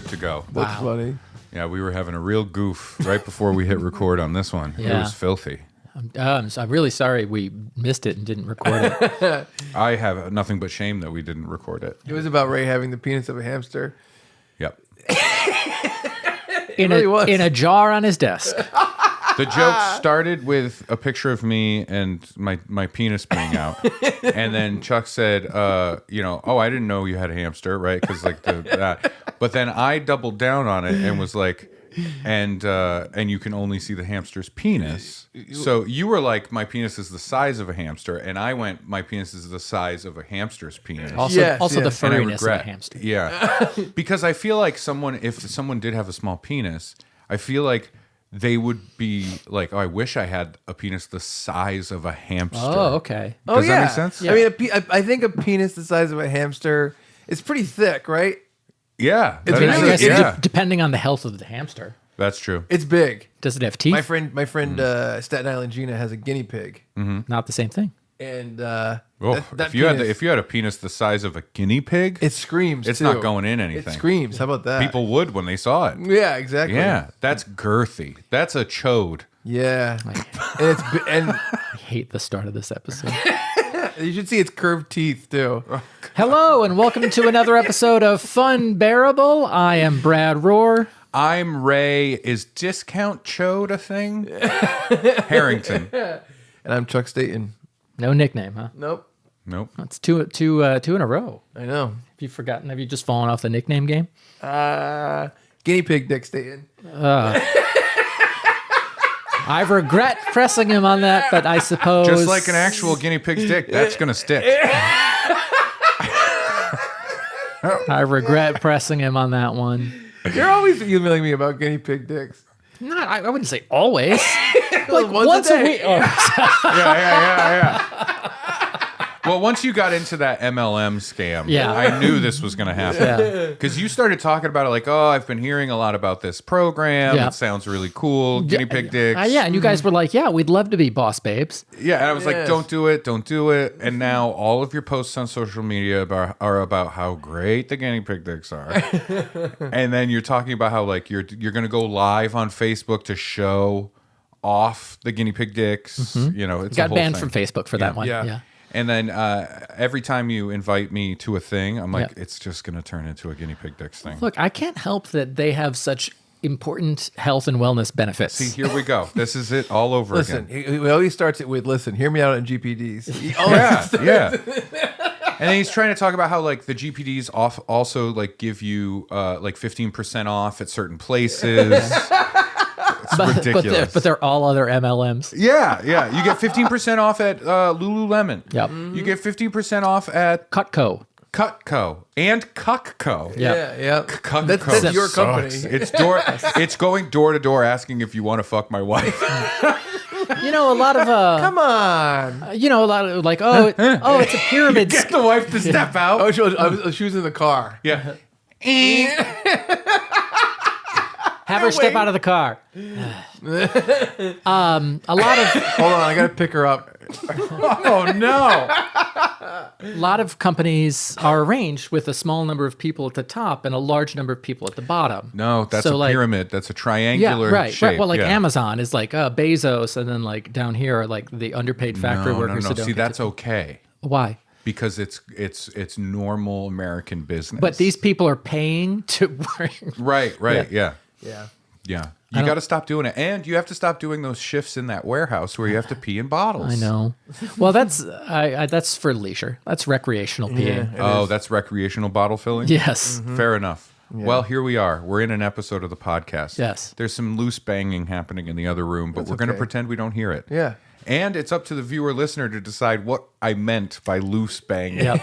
good to go. That's funny. Yeah, we were having a real goof right before we hit record on this one. Yeah. It was filthy. I'm really sorry we missed it and didn't record it. I have nothing but shame that we didn't record it. It was about Ray having the penis of a hamster. Yep. in really a jar on his desk. The joke started with a picture of me and my penis being out, and then Chuck said, "Oh, I didn't know you had a hamster, right?" Because but then I doubled down on it and was like, and you can only see the hamster's penis. So you were like, my penis is the size of a hamster, and I went, my penis is the size of a hamster's penis. Also, Yes, the yes. And I furriness of a regret. hamster. Yeah, because I feel like if someone did have a small penis, I feel like they would be like, "Oh, I wish I had a penis the size of a hamster." Oh, okay. Does that make sense? Yeah. I mean, I think a penis the size of a hamster is pretty thick, right? Yeah, It's that is really- it. Yeah, Depending on the health of the hamster. that's true. It's big. Does it have teeth? My friend Staten Island Gina has a guinea pig, Not the same thing. and Oh, that if you penis, had a penis the size of a guinea pig, it screams. it's too. not going in anything. It screams. How about that? People would when they saw it. Yeah, exactly. Yeah, that's girthy. That's a chode. Yeah, and I hate the start of this episode. you should see its curved teeth too. Hello, and welcome to another episode of Funbearable. I am Brad Rohr. I'm Ray. Is discount chode a thing? Harrington. And I'm Chuck Staten. No nickname, huh? Nope. Nope. It's two in a row. I know. Have you forgotten? Have you just fallen off the nickname game? Guinea pig Dick Staten. I regret pressing him on that, but I suppose... Just like an actual guinea pig's dick, that's gonna stick. I regret pressing him on that one. You're always emailing me about guinea pig dicks. Not, I wouldn't say always. Like Once a week. Oh, Yeah. Well, once you got into that MLM scam, Yeah. I knew this was going to happen. Yeah. Because you started talking about it like, oh, I've been hearing a lot about this program. Yeah. It sounds really cool. Guinea pig dicks. yeah, and you guys were like, yeah, we'd love to be boss babes. Yeah, and I was like, Yes. don't do it. And now all of your posts on social media are about how great the guinea pig dicks are. And then you're talking about how like you're going to go live on Facebook to show off the guinea pig dicks. Mm-hmm. It's a Got whole banned thing. from Facebook for that one. Yeah. Yeah. And then every time you invite me to a thing, I'm like, it's just going to turn into a guinea pig dicks thing. Look, I can't help that they have such important health and wellness benefits. See, here we go. This is it all over Listen, again. he always starts it with, listen, hear me out on GPDs. He Yeah. And then he's trying to talk about how like the GPDs also like give you like 15% off at certain places. It's ridiculous. but they're all other MLMs. Yeah. You get 15% off at Lululemon. Yep. You get 15% off at Cutco. Cutco and Cuckco. Yeah. Cuckco That's your sucks. company. It's going door to door asking if you want to fuck my wife. You know, a lot of Come on. a lot of like, oh, it's a pyramid. Get the wife to step out. Oh, she was in the car. Yeah. Have her step out of the car. A lot of Hold on, I got to pick her up. Oh no. a lot of companies are arranged with a small number of people at the top and a large number of people at the bottom. No, that's So, a like- pyramid. That's a Yeah, triangular right. shape. Right. Well, like yeah. Amazon is like Bezos, and then like down here are like the underpaid factory workers. No. Who don't See, get that's to- okay why. because it's normal American business. But these people are paying to work. right. Yeah. Yeah. You got to stop doing it, and you have to stop doing those shifts in that warehouse where you have to pee in bottles. I know. Well, that's for leisure. That's recreational peeing. Yeah. That's recreational bottle filling. Yes. Fair enough. Well, here we are. We're in an episode of the podcast. Yes. There's some loose banging happening in the other room, but we're going to okay. pretend we don't hear it. Yeah. And it's up to the viewer listener to decide what I meant by loose banging. Yep.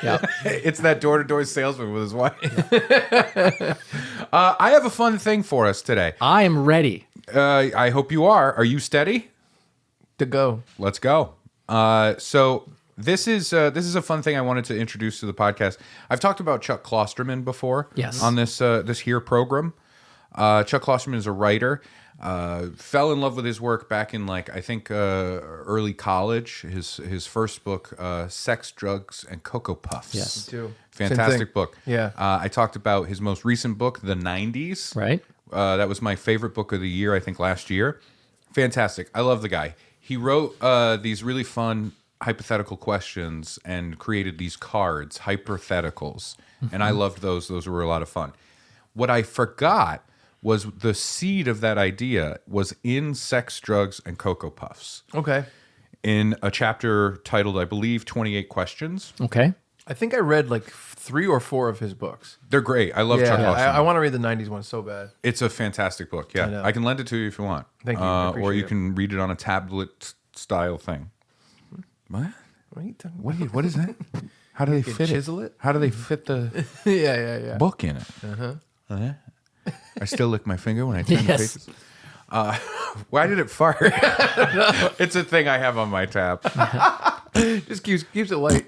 Yep. It's that door-to-door salesman with his wife. I have a fun thing for us today. I am ready. I hope you are. Are you steady? To go. Let's go. So this is a fun thing I wanted to introduce to the podcast. I've talked about Chuck Klosterman before. Yes. On this here program. Chuck Klosterman is a writer. Fell in love with his work back in I think early college. His first book, Sex, Drugs, and Cocoa Puffs. Yes. Me too. Fantastic book. Yeah. I talked about his most recent book, The 90s. Right. That was my favorite book of the year, I think last year. Fantastic. I love the guy. He wrote these really fun hypothetical questions and created these cards, hypotheticals. And I loved those. Those were a lot of fun. What I forgot was the seed of that idea was in Sex, Drugs, and Cocoa Puffs. Okay. In a chapter titled, I believe, 28 Questions. Okay. I think I read 3 or 4 of his books. They're great. I love Chuck Yeah, Klosterman. I want to read the 90s one so bad. It's a fantastic book. Yeah. know. I can lend it to you if you want. Thank you. I appreciate or you it. can read it on a tablet style thing. What? What are you talking Wait, what is that? How do they fit chisel it? How do they fit the yeah. book in it? Uh-huh. I still lick my finger when I turn the Yes. pages. Why did it fart? It's a thing I have on my tab. Just keeps it light.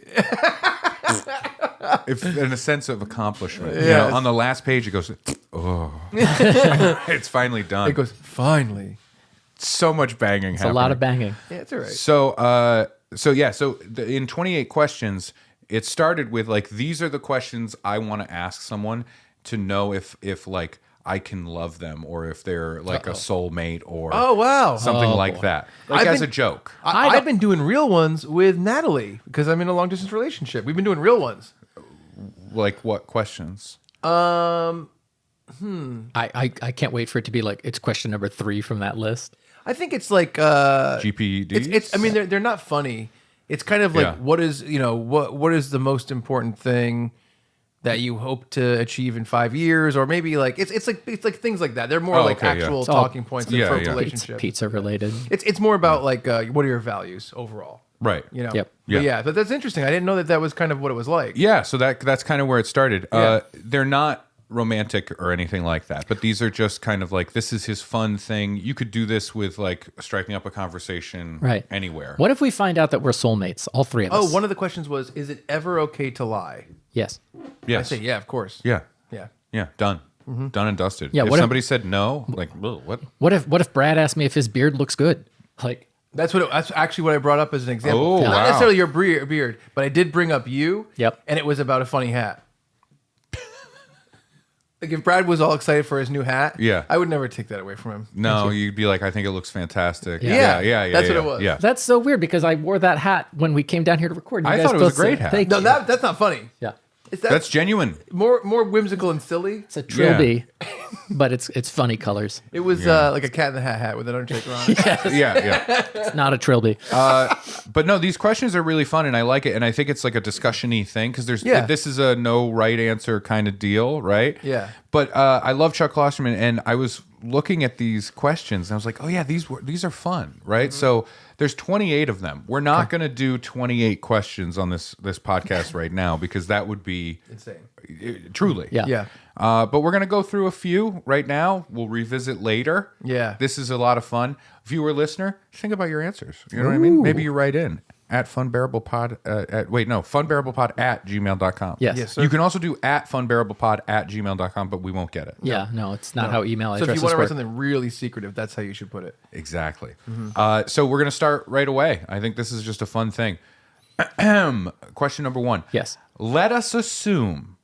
If in a sense of accomplishment. Yeah. On the last page, it goes, oh. It's finally done. It goes, finally. So much banging It's happening. a lot of banging. Yeah, it's all right. So in 28 questions, it started with these are the questions I want to ask someone to know if I can love them or if they're a soulmate or Oh, wow. something Oh, like boy. that. I've As been- a joke. I've been doing real ones with Natalie because I'm in a long distance relationship. We've been doing real ones. Like what questions? I can't wait for it to be it's question number 3 from that list. I think it's GPDs? It's I mean they're not funny. It's kind of Yeah. what is what is the most important thing that you hope to achieve in 5 years, or maybe it's like things like that. They're more Oh, okay, yeah. actual It's all- talking points yeah, for a yeah. relationship. Pizza related. It's more about what are your values overall, Right. you know? Yep. But Yeah. yeah, but that's interesting. I didn't know that was kind of what it was like. Yeah, so that's kind of where it started. Yeah. They're not romantic or anything like that, but these are just kind of this is his fun thing. You could do this with striking up a conversation Right. anywhere. What if we find out that we're soulmates, all 3 of us? Oh, one of the questions was, is it ever okay to lie? Yes. Yes. I say, yeah, of course. Yeah. Yeah. Yeah. Done. Done and dusted. Yeah, If what if- somebody said no, "Ugh, what? What if Brad asked me if his beard looks good? That's actually what I brought up as an example. Oh, Not wow. necessarily your beard, but I did bring up you. Yep. And it was about a funny hat. If Brad was all excited for his new hat, Yeah. I would never take that away from him. No, you'd be like, I think it looks fantastic. Yeah. Yeah. That's what it was. Yeah. That's so weird because I wore that hat when we came down here to record. You I guys thought it was both a great said, hat. Thank No, you. that's not funny. Yeah. That's genuine. more whimsical and silly. It's a trilby, but it's funny colors. It was Yeah. like a Cat in the Hat with an Undertaker on it. Yeah. It's not a trilby. But no, these questions are really fun, and I like it. And I think it's like a discussion-y thing because Yeah. this is a no right answer kind of deal, right? Yeah. But I love Chuck Klosterman, and I was looking at these questions, and I was like, oh yeah, these are fun, right? Mm-hmm. So there's 28 of them. We're not going to do 28 questions on this podcast right now because that would be Insane. truly. Yeah. Yeah. But we're going to go through a few right now. We'll revisit later. Yeah. This is a lot of fun. Viewer, listener, think about your answers. You know what I mean? Maybe you write in at funbearablepod funbearablepod at gmail.com. Yes. Yes, sir. You can also do at funbearablepod at gmail.com, but we won't get it. Yeah, no, it's not how email So if addresses you want to write work. something really secretive, that's how you should put it. Exactly. So we're going to start right away. I think this is just a fun thing. Question number 1. Yes. Let us assume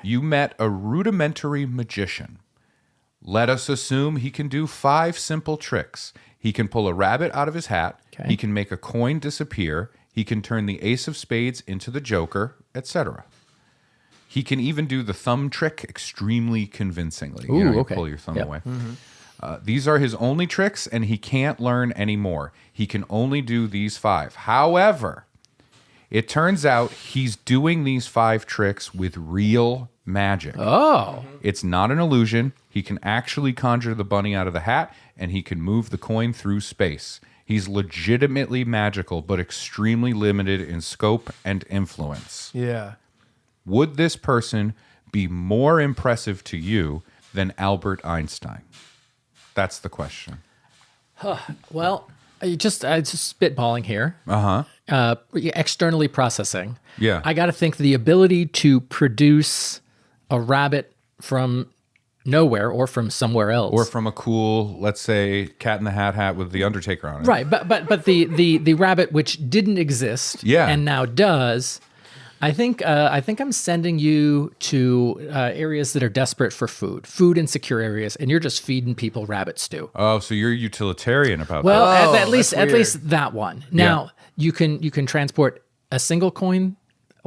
you met a rudimentary magician. Let us assume he can do 5 simple tricks. He can pull a rabbit out of his hat. Okay. He can make a coin disappear. He can turn the ace of spades into the joker, etc. He can even do the thumb trick extremely convincingly. Ooh, you okay. pull your thumb Yep. away. These are his only tricks, and he can't learn any more. He can only do these 5. However, it turns out he's doing these 5 tricks with real magic. Oh, It's not an illusion. He can actually conjure the bunny out of the hat, and he can move the coin through space. He's legitimately magical, but extremely limited in scope and influence. Yeah. Would this person be more impressive to you than Albert Einstein? That's the question. well, I just spitballing here. Externally processing. Yeah. I got to think the ability to produce a rabbit from nowhere or from somewhere else. Or from a cool, let's say, Cat in the hat with the Undertaker on it. Right, but the rabbit which didn't exist and now does. I think I'm sending you to areas that are desperate for food insecure areas, and you're just feeding people rabbit stew. Oh, so you're utilitarian about that. Well, at least that one. Now you can transport a single coin.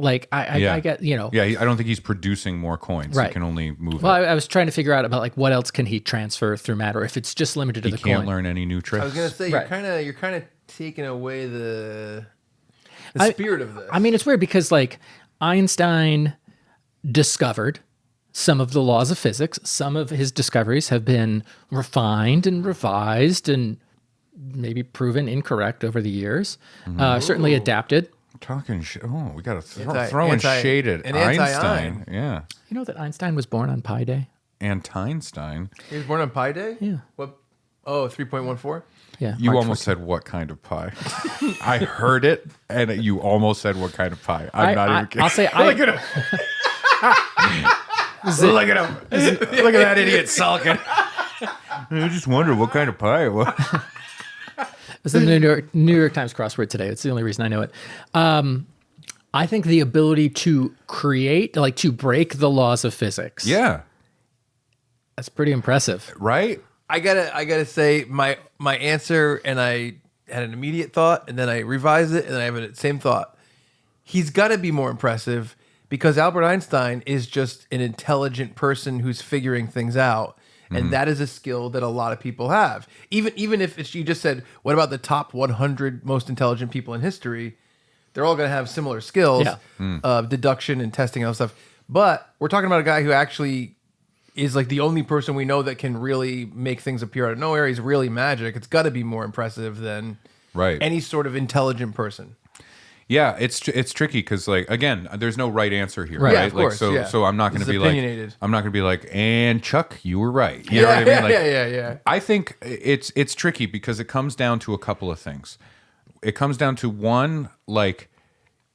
Like I get, you know. Yeah, I don't think he's producing more coins. Right. He can only move. Well, I was trying to figure out about like what else can he transfer through matter if it's just limited to the coin. He can't learn any new tricks. I was gonna say you're kind of taking away the spirit of this. I mean, it's weird because like Einstein discovered some of the laws of physics. Some of his discoveries have been refined and revised and maybe proven incorrect over the years. Certainly adapted. Talking shit. Oh, we got to throwing shade at Einstein. Yeah. You know that Einstein was born on Pi Day? Einstein. He was born on Pi Day? Yeah. What? Oh, 3.14? Yeah. You almost said what kind of pie. I heard it, and you almost said what kind of pie. I'm not even kidding. I'll say Look at him. Look at him. Look at that idiot sulking. I just wonder what kind of pie it was. It's the New York Times crossword today. It's the only reason I know it. I think the ability to create, like to break the laws of physics. Yeah. That's pretty impressive. Right? I gotta say my answer, and I had an immediate thought, and then I revised it, and then I have the same thought. He's got to be more impressive because Albert Einstein is just an intelligent person who's figuring things out. And that is a skill that a lot of people have. Even if it's, you just said, what about the top 100 most intelligent people in history? They're all going to have similar skills of deduction and testing and all stuff. But we're talking about a guy who actually is like the only person we know that can really make things appear out of nowhere. He's really magic. It's got to be more impressive than any sort of intelligent person. Yeah, it's tricky because, like, again, there's no right answer here, Right. right? Yeah, of course, So I'm not going to be opinionated. I'm not going to be like, and Chuck, you were right. You know what I mean? Like, Yeah. I think it's tricky because it comes down to a couple of things. It comes down to one, like,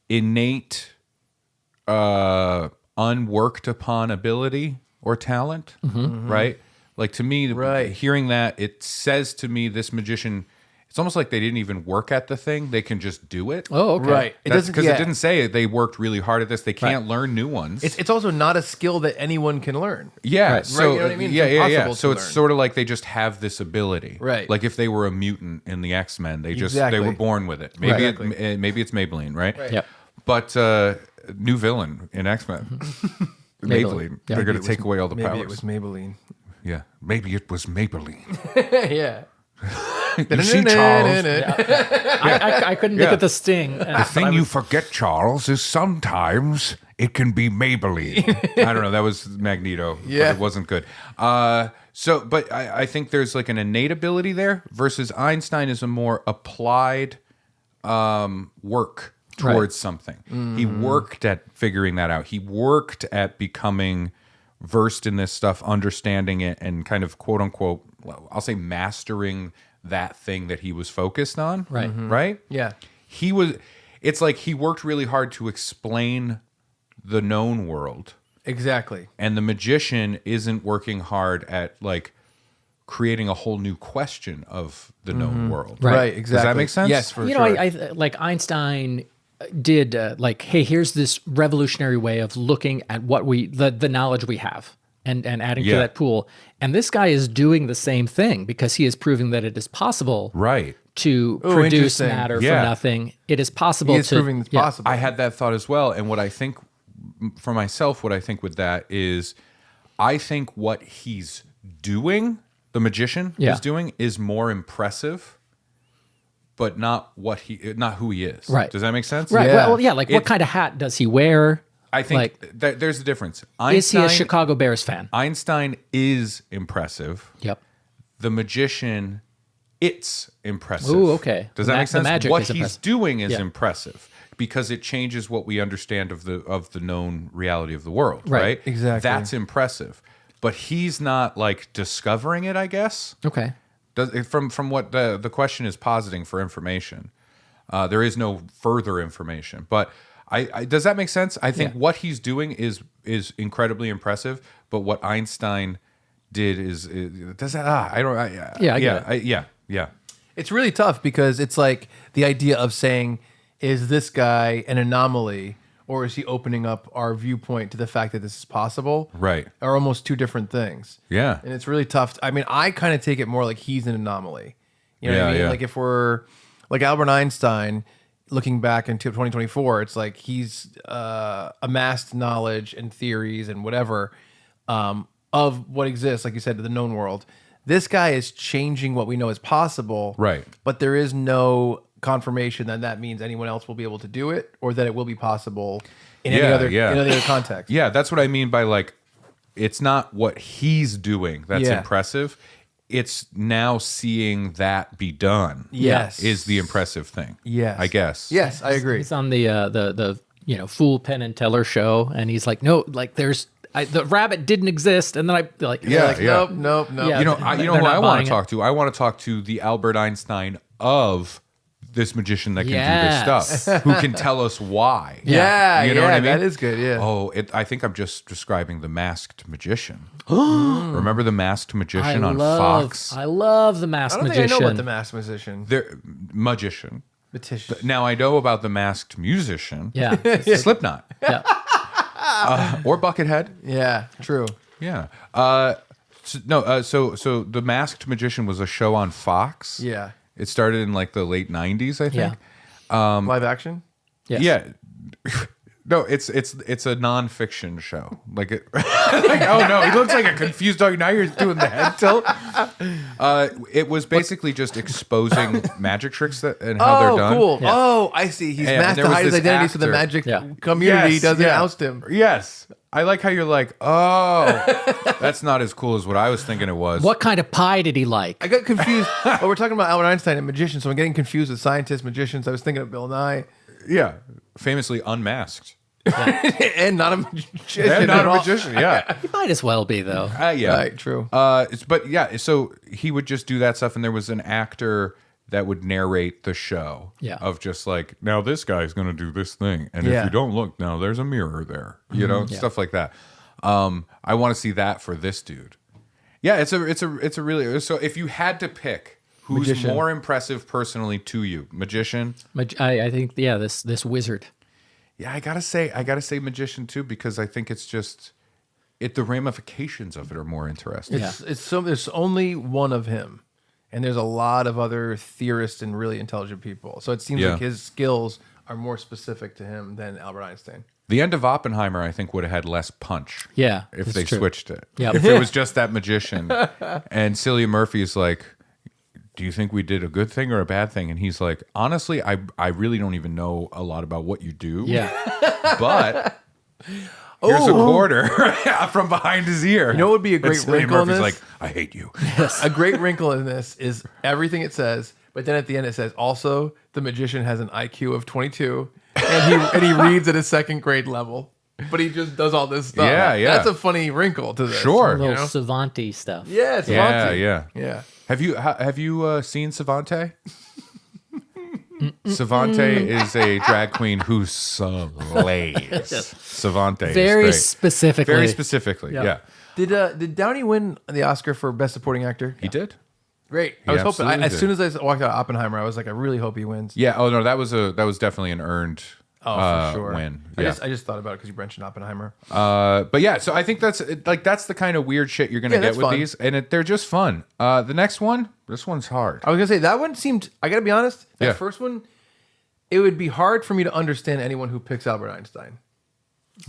innate, unworked upon ability or talent, right? Like, to me, hearing that, it says to me this magician. It's almost like they didn't even work at the thing; they can just do it. Oh, okay. Right. It didn't say they worked really hard at this. They can't learn new ones. It's also not a skill that anyone can learn. Yeah. Right. So You know what I mean? It's yeah. impossible So to it's learn. sort of like they just have this ability. Right. Like if they were a mutant in the X-Men, they Exactly. were born with it. Maybe Right. maybe it's Maybelline, right? Yep. But new villain in X-Men. Maybelline. Yeah. They're going to take away all the Maybe powers. it was Maybelline. Yeah. Maybe it was Maybelline. Yeah. You see, Charles. I couldn't think of the sting. The thing you forget, Charles, is sometimes it can be Maybelline. I don't know. That was Magneto. Yeah. But it wasn't good. But I think there's like an innate ability there versus Einstein is a more applied work towards something. He worked at figuring that out. He worked at becoming versed in this stuff, understanding it, and kind of quote unquote, I'll say mastering that thing that he was focused on. Right. Right? Yeah. It's like he worked really hard to explain the known world. Exactly. And the magician isn't working hard at like creating a whole new question of the known world. Right. Exactly. Does that make sense? Yes, for You sure. know, I like Einstein did like, hey, here's this revolutionary way of looking at what the knowledge we have and adding to that pool. And this guy is doing the same thing because he is proving that it is possible Right. to produce interesting. matter Yeah. from nothing. It is possible He is to proving it's possible. I had that thought as well. And what I think for myself, what I think with that is I think what he's doing, the magician is doing, is more impressive, but not who he is. Right. Does that make sense? Right. Yeah. Well, yeah. Like, what kind of hat does he wear? I think Like, that there's a difference. is he a Chicago Bears fan? Einstein is impressive. Yep. The magician, it's impressive. Ooh, okay. Does The that ma- make sense? the magic What is he's impressive. doing is Yeah. impressive because it changes what we understand of the known reality of the world, Right. right? Exactly. That's impressive. But he's not like discovering it, I guess. Okay. From what the question is positing for information. There is no further information. But I does that make sense? I think what he's doing is incredibly impressive, but what Einstein did is does that I don't Yeah, I get it. yeah. It's really tough because it's like the idea of saying, is this guy an anomaly or is he opening up our viewpoint to the fact that this is possible? Right. Are almost two different things. Yeah. And it's really tough. I mean, I kind of take it more like he's an anomaly. You know what I Yeah, mean? yeah. Like if we're like Albert Einstein, looking back into 2024, it's like he's amassed knowledge and theories and whatever of what exists, like you said, to the known world. This guy is changing what we know is possible. Right. But there is no confirmation that that means anyone else will be able to do it or that it will be possible in any other context. Yeah, that's what I mean by like, it's not what he's doing that's Yeah. impressive. It's now seeing that be done. Yes. Is the impressive thing. Yes. I guess. Yes, I agree. He's on the Fool Penn and Teller show, and he's like, no, like the rabbit didn't exist, and then I like, Yeah, like, yeah. Nope. Yeah. You know They're who not I want buying to it. talk to? I want to talk to the Albert Einstein of this magician that can do Yes. this stuff, who can tell us why. Yeah, You know what I mean? that is good, yeah. Oh, I think I'm just describing the Masked Magician. Remember the Masked Magician on Fox? I love the I Masked don't Magician. think I know about the masked musician. Magician. Magician. Now I know about the Masked Musician. Yeah, Slipknot yeah. or Buckethead. Yeah, true. Yeah. So the Masked Magician was a show on Fox. Yeah. It started in like the late 90s, I think. Yeah. Live action? Yes. Yeah. No, it's a nonfiction show. Like, oh no, he looks like a confused dog. Now you're doing the head tilt. It was basically just exposing magic tricks and how they're done. Cool. Yeah. Oh, I see. He's And masked there to was hide his this identity so the actor. magic Yeah. community doesn't yeah. oust him. Yes. I like how you're like, oh, that's not as cool as what I was thinking it was. What kind of pie did he like? I got confused. Well, we're talking about Albert Einstein and magicians, so I'm getting confused with scientists, magicians. I was thinking of Bill Nye. Yeah. Famously unmasked. And not a magician. And not at a all. magician. Yeah. He might as well be though. Yeah. Right, true. But yeah, so he would just do that stuff, and there was an actor that would narrate the show. Yeah. Of just like, now this guy's going to do this thing, and Yeah. if you don't look, now there's a mirror there. You know, stuff like that. I want to see that for this dude. Yeah, it's a really, so if you had to pick who's Magician. more impressive personally to you, magician. I think this wizard. Yeah, I gotta say magician too, because I think it's just the ramifications of it are more interesting. There's only one of him, and there's a lot of other theorists and really intelligent people. So it seems Yeah. like his skills are more specific to him than Albert Einstein. The end of Oppenheimer, I think, would have had less punch. Yeah, If that's they true. switched it. Yep. If it was just that magician. And Cillian Murphy is like, do you think we did a good thing or a bad thing? And he's like, honestly, I really don't even know a lot about what you do. Yeah. But here's a quarter from behind his ear. You know what would be a great And Cillian wrinkle in Murphy's this? like, I hate you. A great wrinkle in this is everything it says, but then at the end it says also the magician has an IQ of 22 and he reads at a second grade level, but he just does all this stuff. Yeah, yeah. That's a funny wrinkle to this. Sure. A little You know? savant-y stuff. Yeah, it's Yeah, Monty. yeah. Yeah. Have you seen Savante? Savante is a drag queen who slays. Savante is Very great. specifically. Very specifically, Yeah. yeah. Did Downey win the Oscar for Best Supporting Actor? He did. Great. He I was hoping. absolutely As did. soon as I walked out of Oppenheimer, I was like, I really hope he wins. Yeah. Oh no, that was definitely an earned For sure. win. I Yeah. just thought about it because you mentioned Oppenheimer. But yeah, so I think that's the kind of weird shit you're gonna Yeah, get that's with fun. these, and they're just fun. The next one, this one's hard. I was gonna say that one seemed. I gotta be honest. That Yeah. first one, it would be hard for me to understand anyone who picks Albert Einstein.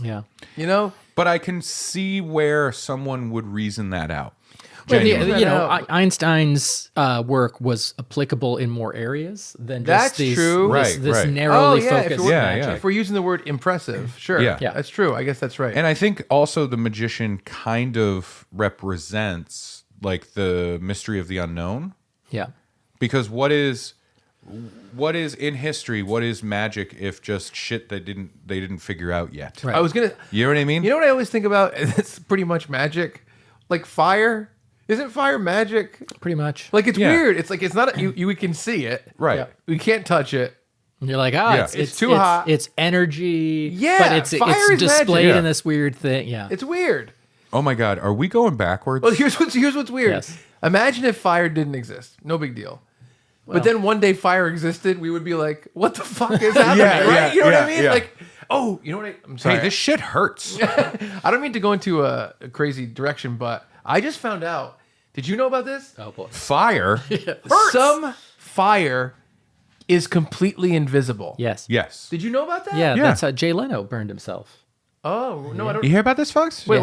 Yeah. You know, But I can see where someone would reason that out. Well, Genuinely. Einstein's work was applicable in more areas than just That's these, true. this, Right, this right. narrowly if focused we're, magic. if we're using the word impressive, sure. Yeah. Yeah. That's true. I guess that's right. And I think also the magician kind of represents like the mystery of the unknown, Yeah. because what is in history, what is magic if just shit that they didn't figure out yet? Right. I was gonna. You know what I mean? You know what I always think about? It's pretty much magic. Like fire. Isn't fire magic? Pretty much. Like it's Yeah. weird. It's like it's not. We can see it. Right. Yeah. We can't touch it. And you're like, Yeah. it's too hot. It's energy. Yeah, But it's fire is displayed magic. in this weird thing. Yeah. It's weird. Oh my God, are we going backwards? Well, here's what's weird. Yes. Imagine if fire didn't exist. No big deal. But then one day fire existed, we would be like, what the fuck is happening? Right? You know what I mean? yeah. Like, oh, you know what I'm sorry. Hey, this shit hurts. I don't mean to go into a crazy direction, but I just found out. Did you know about this? Oh boy. Fire. Some fire is completely invisible. Yes. Yes. Did you know about that? Yeah, Yeah. that's how Jay Leno burned himself. Oh, no, I don't. You hear about this, folks? Wait, Yeah.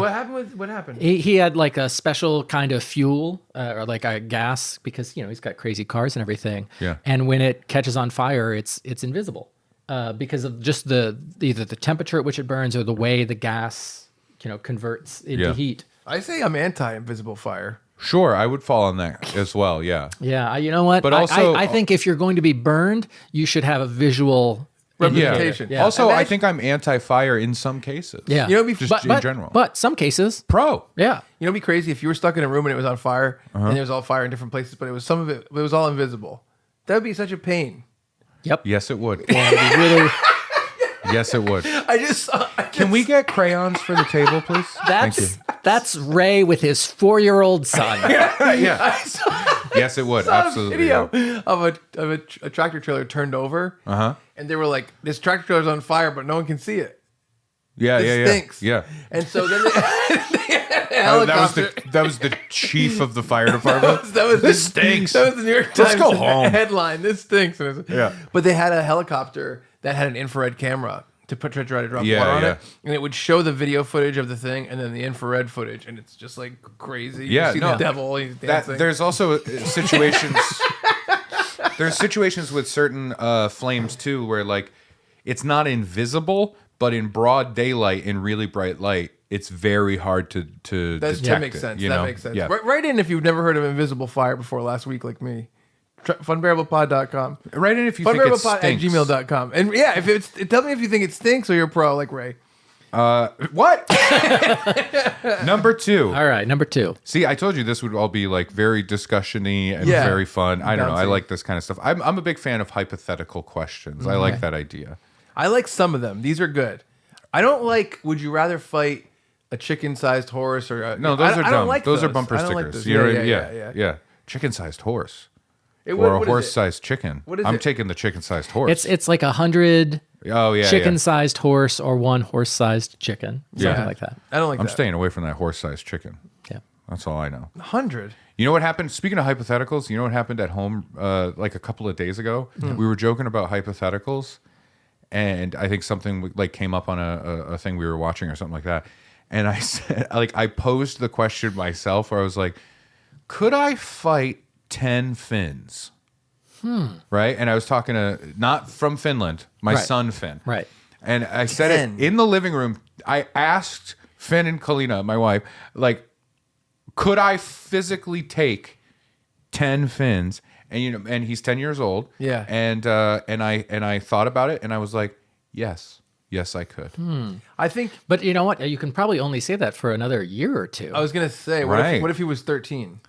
what happened? He had like a special kind of fuel or like a gas because he's got crazy cars and everything. Yeah. And when it catches on fire, it's invisible because of just either the temperature at which it burns or the way the gas converts into Yeah. heat. I say I'm anti-invisible fire. Sure, I would fall on that as well. Yeah. Yeah, you know what? But I- also- I think if you're going to be burned, you should have a visual Representation. Yeah. Also, I Imagine- think I'm anti-fire in some cases. Yeah. You know, it'd be Just in general. But some cases, Pro. yeah. You know, it'd be crazy if you were stuck in a room and it was on fire, and there was all fire in different places, but some of it was all invisible. That would be such a pain. Yep. Yes, it would. Yeah, it'd be really, Yes, it would. Can we get crayons for the table, please? Thank you. that's Ray with his 4-year-old son. Yeah. Yes, it would. Absolutely. video Yeah. of a tractor trailer turned over, and they were like, "This tractor trailer's on fire, but no one can see it. Yeah, It yeah, stinks." yeah. And so then they had a Oh, helicopter. that was the chief of the fire department. That was This stinks. That was the New York Times Let's go home. headline. This stinks. And it was- Yeah. But they had a helicopter that had an infrared camera to try to drop Yeah, water on yeah. it, and it would show the video footage of the thing and then the infrared footage, and it's just like crazy. Yeah, you see no. the devil. He's dancing. There's also situations. There's situations with certain flames too, where like it's not invisible, but in broad daylight, in really bright light, it's very hard to detect That makes it, sense. you That know? makes sense. Yeah. Write in if you've never heard of invisible fire before last week, like me. Funbearablepod.com. Right in if you think it Funbearablepod at stinks. gmail.com. And yeah, tell me if you think it stinks or you're pro, like Ray. What? Number 2. All right, number 2. See, I told you this would all be like very discussion-y and Yeah. very fun. I don't know. I Bouncy. like this kind of stuff. I'm a big fan of hypothetical questions. I like that idea. I like some of them. These are good. I don't like, would you rather fight a chicken-sized horse or a... No, those are I dumb. don't like those are bumper I don't like stickers. those. You know, Yeah. Chicken-sized horse. It- Or what a is it? horse-sized chicken. What is I'm it? taking the chicken-sized horse. It's like 100 oh yeah, chicken-sized horse or 1 horse-sized chicken, something Yeah. like that. I don't like I'm that. staying away from that horse-sized chicken. Yeah. That's all I know. 100. You know what happened? Speaking of hypotheticals, you know what happened at home like a couple of days ago? We were joking about hypotheticals, and I think something like came up on a thing we were watching or something like that. And I said, like, I posed the question myself where I was like, could I fight 10 Finns? Right? And I was talking to, not from Finland, my Right. son Finn. Right. And I said 10. it in the living room. I asked Finn and Kalina, my wife, like, could I physically take 10 Finns? And and he's 10 years old. Yeah. And I thought about it, and I was like, yes, I could. I think, But you know what? You can probably only say that for another year or two. I was going to say, Right. what if he was 13?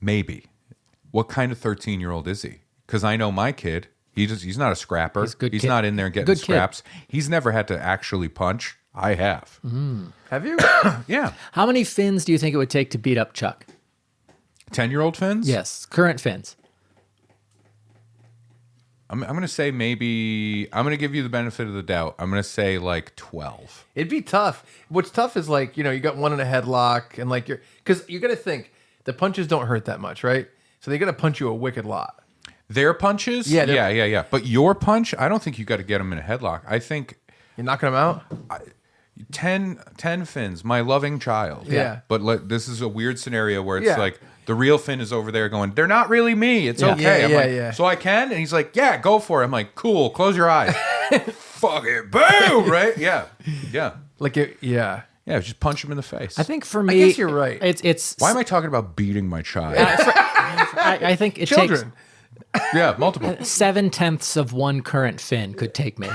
Maybe. What kind of 13-year-old is he? Because I know my kid. He's not a scrapper. He's a good He's kid. not in there getting Good kid. scraps. He's never had to actually punch. I have. Have you? Yeah. How many Finns do you think it would take to beat up Chuck? 10-year-old Finns? Yes, current Finns. I'm going to say maybe, I'm going to give you the benefit of the doubt. I'm going to say like 12. It'd be tough. What's tough is like, you got one in a headlock and like because you got to think the punches don't hurt that much, right? So they got to punch you a wicked lot. Their punches? Yeah, Yeah. But your punch, I don't think you got to get them in a headlock. I think You're knocking them out? 10 Finns, my loving child. Yeah. But this is a weird scenario where it's Yeah. like the real Finn is over there going, they're not really me. It's Yeah. okay. I'm Yeah, like, yeah. so I can? And he's like, yeah, go for it. I'm like, cool, close your eyes. Fuck it. Boom. Right? Yeah. Like, yeah. Yeah, just punch him in the face. I think for me, guess you're right. It's Why am I talking about beating my child? I think it Children. Yeah, multiple. takes 7/10 of one current Finn could take me.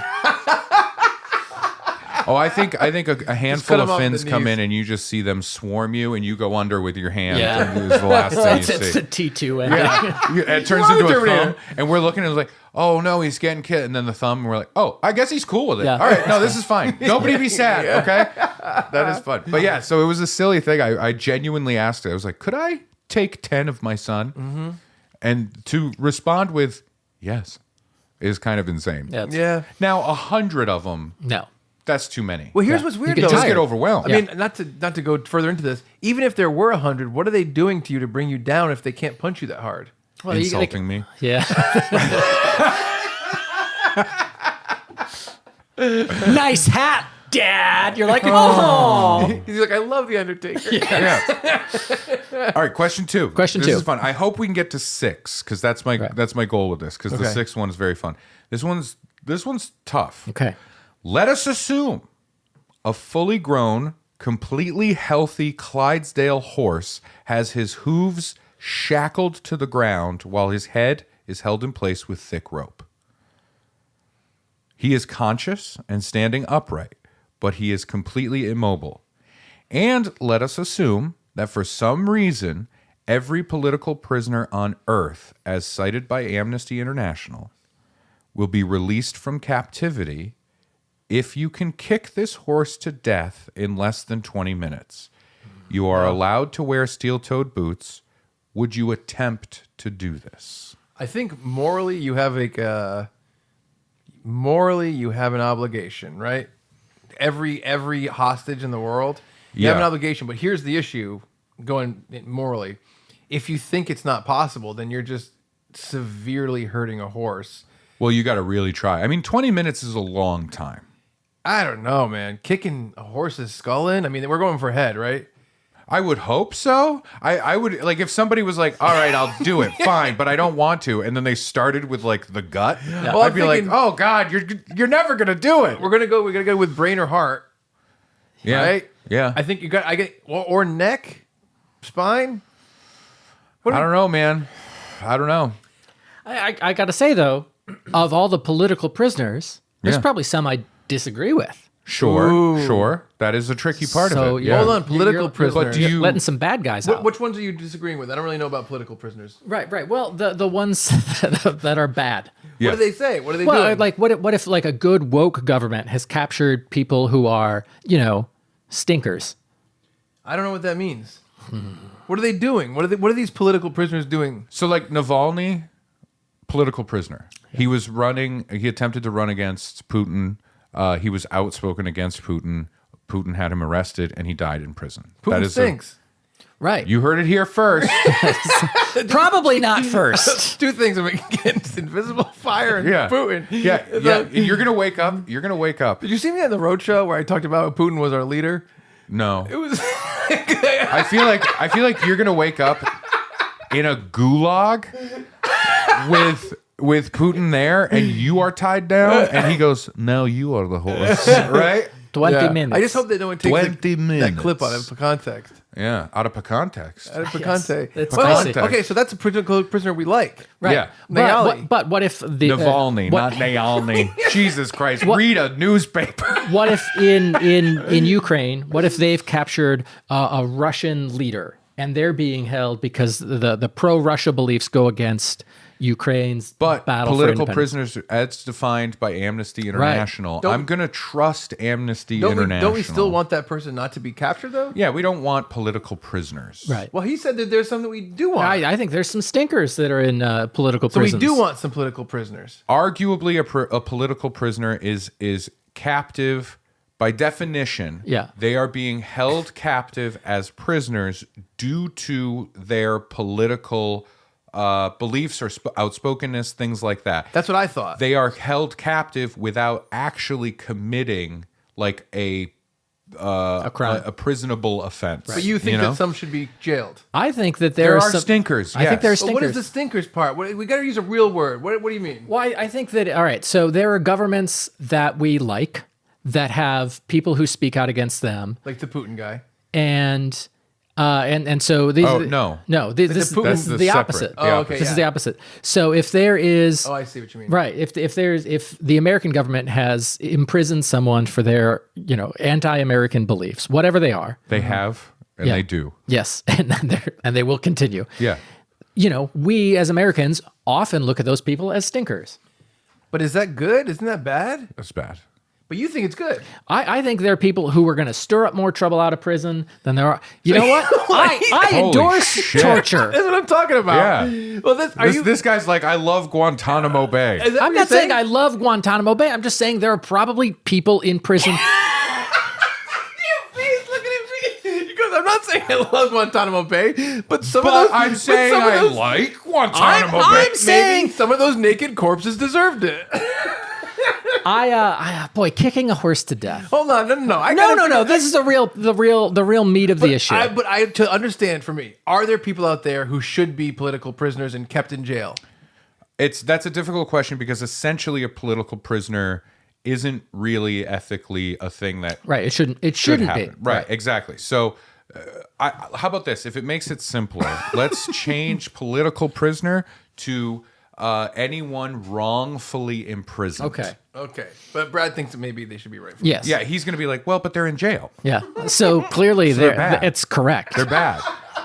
Oh, I think a handful cut of 'em off Finns the come knees. in and you just see them swarm you and you go under with your hand. Yeah. And it's the last thing It's you the see. T2 ending. It turns Come on, into a Terminator. thumb, and we're looking and it's like, oh no, he's getting killed. And then the thumb, and we're like, oh, I guess he's cool with it. Yeah. All right, no, this is fine. Nobody be sad, okay? That is fun. But yeah, so it was a silly thing. I genuinely asked it. I was like, could I take 10 of my son? Mm-hmm. And to respond with yes is kind of insane. Yeah. Now, 100 of them, No. that's too many. Well, here's what's weird get though. Just get overwhelmed. I mean, not to go further into this. Even if there were 100, what are they doing to you to bring you down if they can't punch you that hard? Well, Insulting me. Yeah. Nice hat, Dad. You're like, oh. He's like, I love the Undertaker. Yeah. All right, question 2. Question this 2. is fun. I hope we can get to 6 because that's my goal with this. Because the Okay. 6th one is very fun. This one's tough. Okay. Let us assume a fully grown, completely healthy Clydesdale horse has his hooves shackled to the ground while his head is held in place with thick rope. He is conscious and standing upright, but he is completely immobile. And let us assume that for some reason, every political prisoner on Earth, as cited by Amnesty International, will be released from captivity if you can kick this horse to death in less than 20 minutes. You are allowed to wear steel-toed boots. Would you attempt to do this? I think morally you have an obligation, right? Every hostage in the world, you have an obligation. But here's the issue: going morally, if you think it's not possible, then you're just severely hurting a horse. Well, you got to really try. I mean, 20 minutes is a long time. I don't know, man. Kicking a horse's skull in. I mean, we're going for head, right? I would hope so. I would, like, if somebody was like, all right, I'll do it, fine, but I don't want to, and then they started with like the gut, Well, I'd I'm be thinking- like, oh God, you're never gonna do it. We're gonna go with brain or heart, Yeah, right? yeah. I think you got. Or neck, spine. I don't know, man. I don't know. I got to say, though, of all the political prisoners, there's Yeah. probably some I disagree with. Sure. That is a tricky part So, of it. yeah. Yeah. Hold on, political prisoner. But do you- letting some bad guys out. Which ones are you disagreeing with? I don't really know about political prisoners. Right. Well, the ones that are bad. Yeah. What do they say? What are they Well, doing? like what if like a good woke government has captured people who are, stinkers? I don't know what that means. What are they doing? What are these political prisoners doing? So, like Navalny, political prisoner. He was running. He attempted to run against Putin. He was outspoken against Putin. Putin had him arrested, and he died in prison. Putin stinks. Right. You heard it here first. Probably not first. Two things are against invisible fire and Yeah. Putin. Yeah. You're gonna wake up. You're gonna wake up. Did you see me on the road show where I talked about how Putin was our leader? No. It was. I feel like you're gonna wake up in a gulag with Putin there, and you are tied down, and he goes, "Now you are the horse," right? 20 minutes. I just hope that no one takes 20 that minutes. clip out of context. Yeah, out of context. Out of Picante. it's Well, spicy. okay, so that's a political prisoner we like. Right. Yeah. Navalny. But what if the Navalny, not Navalny. Jesus Christ! Read a newspaper. what if in Ukraine? What if they've captured a Russian leader and they're being held because the pro-Russia beliefs go against Ukraine's But battle political for independence? prisoners, as defined by Amnesty International, Don't- I'm gonna trust Amnesty Don't International. we still want that person not to be captured, though? Yeah, we don't want political prisoners. Right. Well, he said that there's some that we do want. I think there's some stinkers that are in political so prisons. we do want some political prisoners. Arguably, a political prisoner is captive by definition. Yeah. They are being held captive as prisoners due to their political beliefs or outspokenness, things like that. That's what I thought. They are held captive without actually committing like a crime. a prisonable offense. but you think know? that some should be jailed. I think that there are some stinkers? I think there are yes. But stinkers. what is the stinkers part? We got to use a real word. What do you mean? Well, I think that all right. So there are governments that we like that have people who speak out against them, Like the Putin guy. and so these. Oh, no. This Putin- is That's the the opposite. separate. Oh, okay. This is yeah. the opposite. So if there is Oh, I see what you mean. right, if the American government has imprisoned someone for their anti-American beliefs, whatever they are, They have and Yeah. they do. yes, and they will continue. Yeah. We as Americans often look at those people as stinkers. But is that good? Isn't that bad? That's bad. But you think it's good. I think there are people who are going to stir up more trouble out of prison than there are. You know what? I Holy endorse shit. torture. That's what I'm talking about. Yeah. Well, This guy's like, I love Guantanamo Bay. Is that I'm what not you're saying I love Guantanamo Bay. I'm just saying there are probably people in prison. Because I'm not saying I love Guantanamo Bay, but some of But those. I'm saying some of I those, like Guantanamo Bay. I'm saying maybe some of those naked corpses deserved it. boy, kicking a horse to death. Hold on, no. No. This is the real meat of the issue. But to understand, for me, are there people out there who should be political prisoners and kept in jail? That's a difficult question because essentially a political prisoner isn't really ethically a thing that Right. It shouldn't be. happen. Right, exactly. So how about this? If it makes it simpler, let's change political prisoner to anyone wrongfully imprisoned. Okay. But Brad thinks that maybe they should be right. Yes. Yeah, he's going to be like, well, but they're in jail. Yeah. So clearly, they're bad. it's correct. They're bad.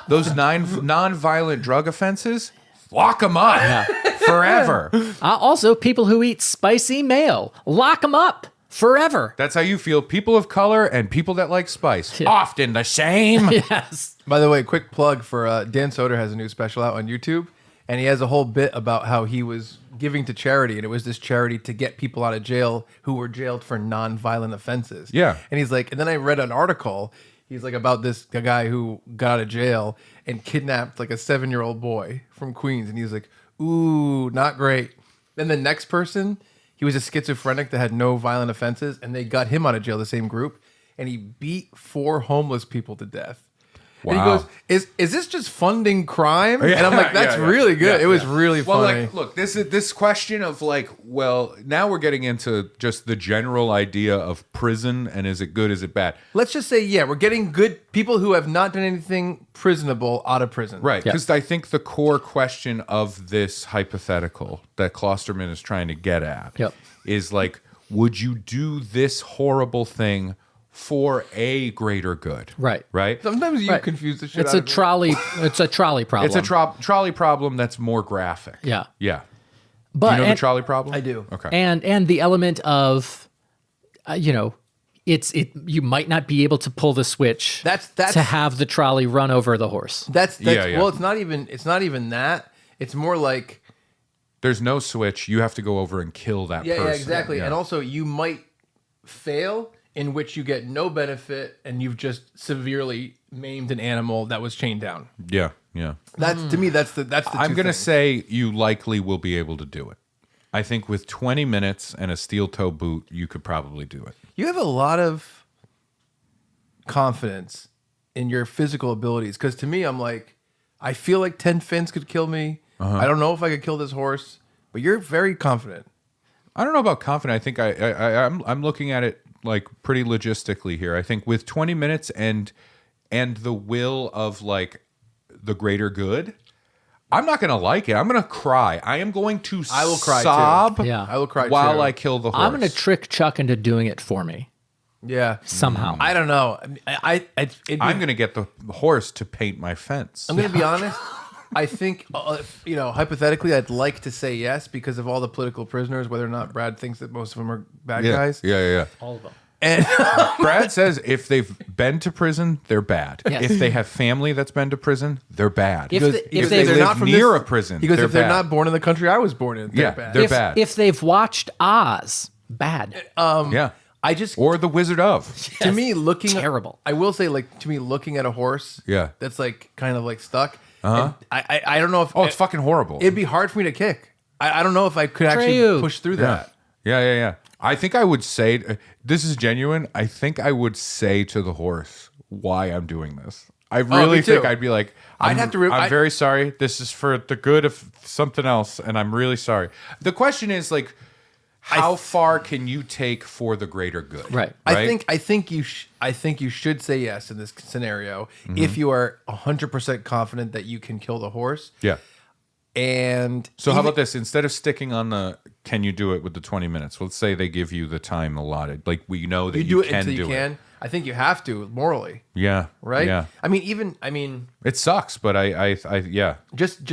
Those non-violent drug offenses, lock them up forever. Also, people who eat spicy mayo, lock them up forever. That's how you feel. People of color and people that like spice, often the same. Yes. By the way, quick plug for Dan Soder has a new special out on YouTube, and he has a whole bit about how he was giving to charity, and it was this charity to get people out of jail who were jailed for non-violent offenses. Yeah. And he's like, and then I read an article, he's like about a guy who got out of jail and kidnapped like a 7-year-old boy from Queens, and he's like, ooh, not great. Then the next person, he was a schizophrenic that had no violent offenses, and they got him out of jail, the same group, and he beat 4 homeless people to death. Wow. And he goes, "Is this just funding crime?" And I'm like, "That's Yeah. really good. Yeah, it was really well, funny." like, look, this question of like, well, now we're getting into just the general idea of prison and is it good, is it bad? Let's just say, yeah, we're getting good people who have not done anything prisonable out of prison. Right, because I think the core question of this hypothetical that Klosterman is trying to get at is like, would you do this horrible thing for a greater good? Right. Sometimes you confuse the shit It's out a of me. trolley. It's a trolley problem. It's a trolley problem that's more graphic. Yeah. Yeah. But Do you know the trolley problem? I do. Okay. And the element of, you might not be able to pull the switch. That's to have the trolley run over the horse. That's Yeah. well, it's not even that. It's more like There's no switch. You have to go over and kill that person. yeah, exactly. Yeah. And also you might fail in which you get no benefit and you've just severely maimed an animal that was chained down. Yeah. That's to me that's the I'm two going to things. say you likely will be able to do it. I think with 20 minutes and a steel toe boot, you could probably do it. You have a lot of confidence in your physical abilities because to me I'm like I feel like 10 fins could kill me. I don't know if I could kill this horse, but you're very confident. I don't know about confident. I think I'm looking at it like pretty logistically here. I think with 20 minutes and the will of like the greater good, I'm not going to like it. I'm going to cry. I am going to I will cry, too. sob Yeah. I will cry while too. I kill the horse. I'm going to trick Chuck into doing it for me Yeah. somehow. I don't know. I'm going to get the horse to paint my fence. I'm going to be honest. I think, hypothetically, I'd like to say yes because of all the political prisoners, whether or not Brad thinks that most of them are bad guys. Yeah. All of them. And Brad says if they've been to prison, they're bad. Yes. If they have family that's been to prison, they're bad. If they- if they they live live near a prison, because they're if they're bad. not born in the country I was born in, they're bad. they're bad. If they've watched Oz, bad. Yeah. I just Or the Wizard of. to me looking Terrible. I will say like to me looking at a horse Yeah. that's like kind of like stuck. I don't know if Oh, it's fucking horrible. it'd be hard for me to kick. I don't know if I could actually Treyu. push through Yeah. that. Yeah. I think I would say, this is genuine. I think I would say to the horse why I'm doing this. I really me think too. I'd be like, I'd have to I'm very sorry. This is for the good of something else, and I'm really sorry. The question is like, how far can you take for the greater good? Right. I think you should say yes in this scenario if you are 100% confident that you can kill the horse. Yeah. And So how about this? Instead of sticking on the can you do it with the 20 minutes, let's say they give you the time allotted. Like we know that you you do it can until you do can? it. I think you have to morally, Yeah. right? Yeah. I mean, It sucks, but I yeah. just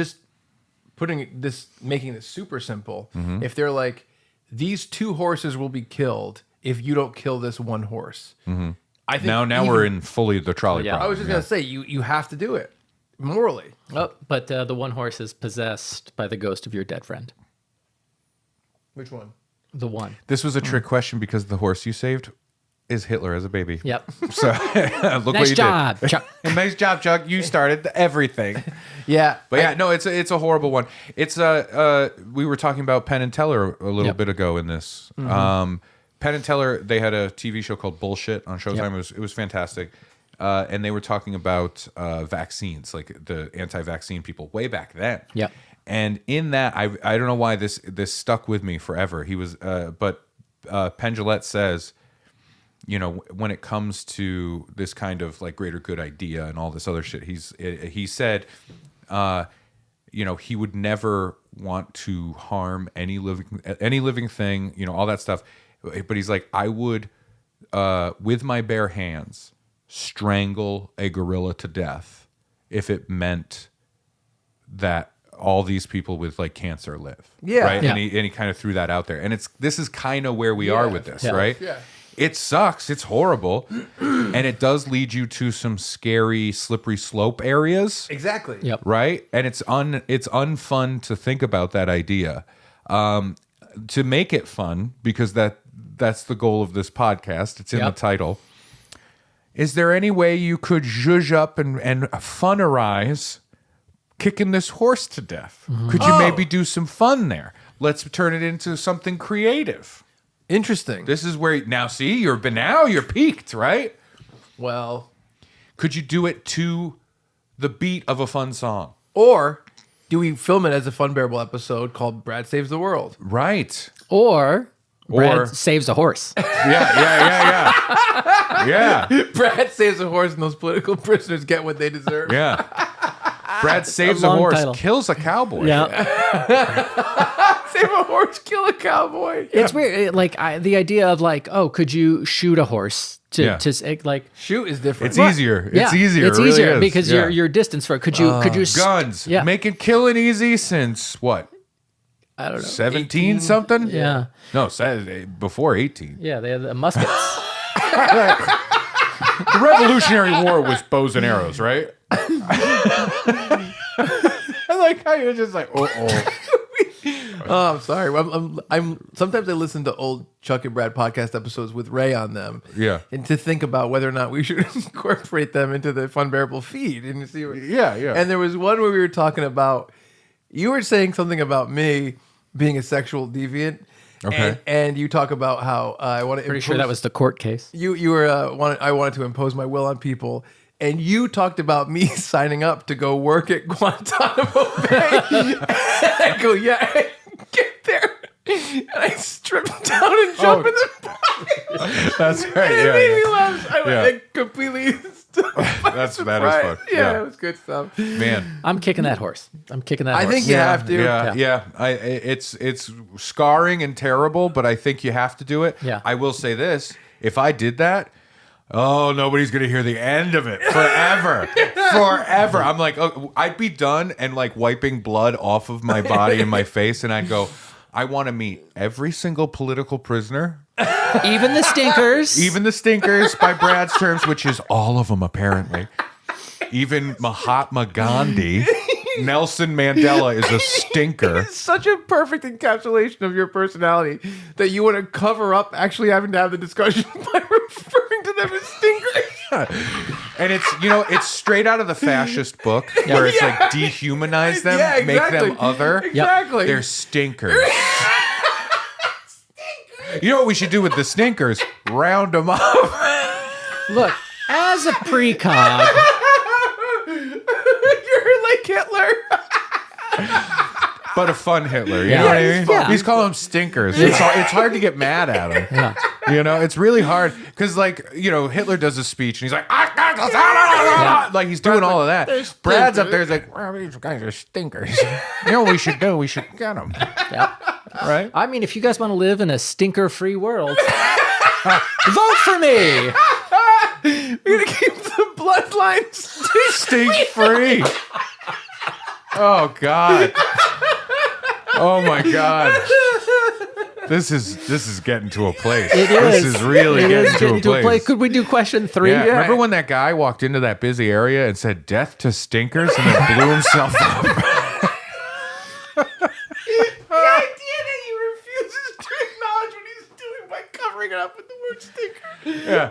making this super simple. If they're like, these 2 horses will be killed if you don't kill this one horse. Mm-hmm. I think now we're in fully the trolley problem. I was just gonna say you have to do it morally. Oh, but the one horse is possessed by the ghost of your dead friend. Which one? The one. This was a trick question because the horse you saved is Hitler as a baby. Yep. So look what Nice you job, did. Chuck. Nice job, Chuck. You started everything. Yeah, But yeah, no, it's a horrible one. It's we were talking about Penn and Teller a little bit ago in this. Penn and Teller, they had a TV show called Bullshit on Showtime. It was fantastic. And they were talking about vaccines, like the anti-vaccine people way back then. Yep. And in that, I don't know why this stuck with me forever. He was, but Penn Jillette says, you know, when it comes to this kind of like greater good idea and all this other shit, he said, you know, he would never want to harm any living thing, you know, all that stuff. But he's like, I would, with my bare hands, strangle a gorilla to death if it meant that all these people with like cancer live. Yeah. Right. Yeah. And he kind of threw that out there. And this is kind of where we are with this, right? Yeah. It sucks. It's horrible. And it does lead you to some scary, slippery slope areas. Exactly. Yep. Right. And it's unfun to think about that idea. To make it fun, because that's the goal of this podcast. It's in the title. Is there any way you could zhuzh up and funnerize kicking this horse to death? Could you maybe do some fun there? Let's turn it into something creative. Interesting. This is where now see you're peaked, right? Well, Could you do it to the beat of a fun song? or do we film it as a Funbearable episode called Brad Saves the World? Right. Or Brad saves a horse. Yeah. Brad saves a horse and those political prisoners get what they deserve. Yeah. Brad saves A a long horse, title. kills a cowboy. Yeah. Save a horse, kill a cowboy. It's weird. Like the idea of like, oh, could you shoot a horse to like? Shoot is different. It's easier. Yeah, It's easier. It's It really easier is. because Yeah. your distance for it. Could you Guns. Yeah. Making killing easy since what? I don't know. 17 something? Yeah. No, before 18. Yeah, they had the muskets. The Revolutionary War was bows and arrows, right? I like how you're just like, oh. Oh, I'm sorry. I'm sometimes I listen to old Chuck and Brad podcast episodes with Ray on them. Yeah. And to think about whether or not we should incorporate them into the Funbearable feed and see what, Yeah. And there was one where we were talking about, you were saying something about me being a sexual deviant. Okay. And you talk about how I want to Pretty sure that was the court case. you were I wanted to impose my will on people. And you talked about me signing up to go work at Guantanamo Bay. And I go, yeah, I get there. And I strip down and jump in the pocket. That's right. And it made me laugh. I Yeah. like, completely That is surprised. fun. Yeah, it was good stuff. Man. I'm kicking that horse. I'm kicking that horse. I think you have to. Yeah. It's scarring and terrible, but I think you have to do it. Yeah. I will say this: if I did that, oh, nobody's gonna hear the end of it forever, forever. I'm like, oh, I'd be done and like wiping blood off of my body and my face, and I'd go, I want to meet every single political prisoner. Even the stinkers. Even the stinkers, by Brad's terms, which is all of them apparently. Even Mahatma Gandhi, Nelson Mandela is a stinker. It's such a perfect encapsulation of your personality that you want to cover up actually having to have the discussion by referring to them as stinkers. And it's straight out of the fascist book where it's like dehumanize them, Yeah, make exactly. them other. Exactly. They're stinkers. You know what we should do with the stinkers? Round them up. Look, as a precog, You're like Hitler. But a fun Hitler. You Yeah. know what I Yeah, mean? yeah. He's calling them stinkers. It's hard to get mad at him. yeah. You know, it's really hard because, like, Hitler does a speech and he's like, like he's doing all of that. Brad's up there, he's like, well, these guys are stinkers. You know what we should do? We should get them. Yeah. Right? I mean, if you guys want to live in a stinker-free world, vote for me. We're gonna keep the bloodlines Stink free. Oh, God. Oh, my God. This is getting to a place. It This is. is really It is getting to a place. Could we do question 3? Yeah. Remember when that guy walked into that busy area and said "death to stinkers" and then blew himself up? The idea that he refuses to acknowledge what he's doing by covering it up with the word stinker. Yeah.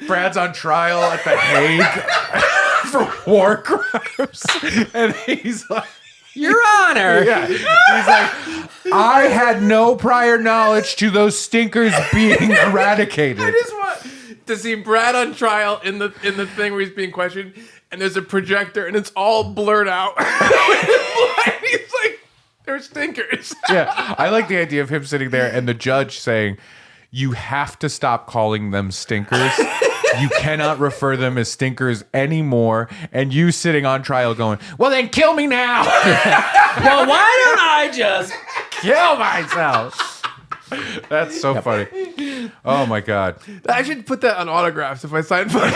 Brad's on trial at the Hague for war crimes, and he's like, Your Honor. yeah, he's like, I had no prior knowledge to those stinkers being eradicated. I just want to see Brad on trial in the thing where he's being questioned, and there's a projector, and it's all blurred out. He's like, they're stinkers. Yeah, I like the idea of him sitting there and the judge saying, "You have to stop calling them stinkers. You cannot refer them as stinkers anymore." And you sitting on trial going, "Well, then kill me now." Well, why don't I just Kill myself. That's so funny. Oh my God. I should put that on autographs if I sign for it.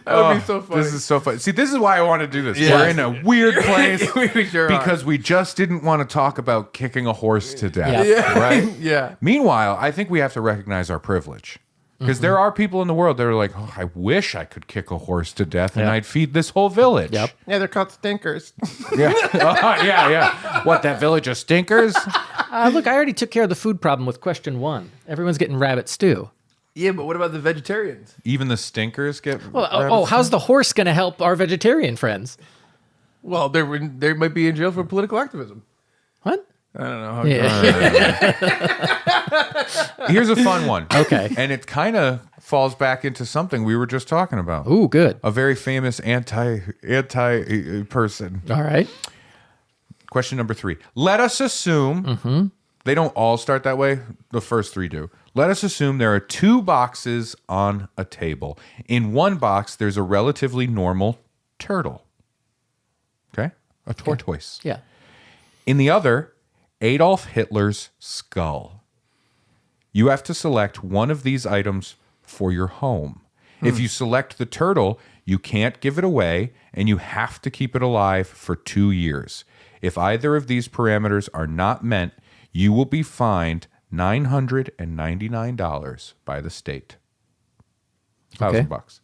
That would be so funny. This is so funny. See, this is why I want to do this. Yeah. We're in a weird place We sure are. because we just didn't want to talk about kicking a horse to death. Yeah. Right? Yeah. Meanwhile, I think we have to recognize our privilege. Because there are people in the world that are like, "Oh, I wish I could kick a horse to death and Yeah. I'd feed this whole village." Yep. Yeah, they're called stinkers. Yeah. Yeah. What, that village of stinkers? look, I already took care of the food problem with question 1. Everyone's getting rabbit stew. Yeah, but what about the vegetarians? Even the stinkers get. Well, how's the horse going to help our vegetarian friends? Well, they might be in jail for political activism. What? I don't know. How Here's a fun one. Okay. And it kind of falls back into something we were just talking about. Ooh, good. A very famous anti person. All right. Question number 3. Let us assume they don't all start that way. The first 3 do. Let us assume there are 2 boxes on a table. In one box, there's a relatively normal turtle. Okay? A tortoise. Yeah. In the other, Adolf Hitler's skull. You have to select one of these items for your home. If you select the turtle, you can't give it away, and you have to keep it alive for 2 years. If either of these parameters are not met, you will be fined $999 by the state. $1,000.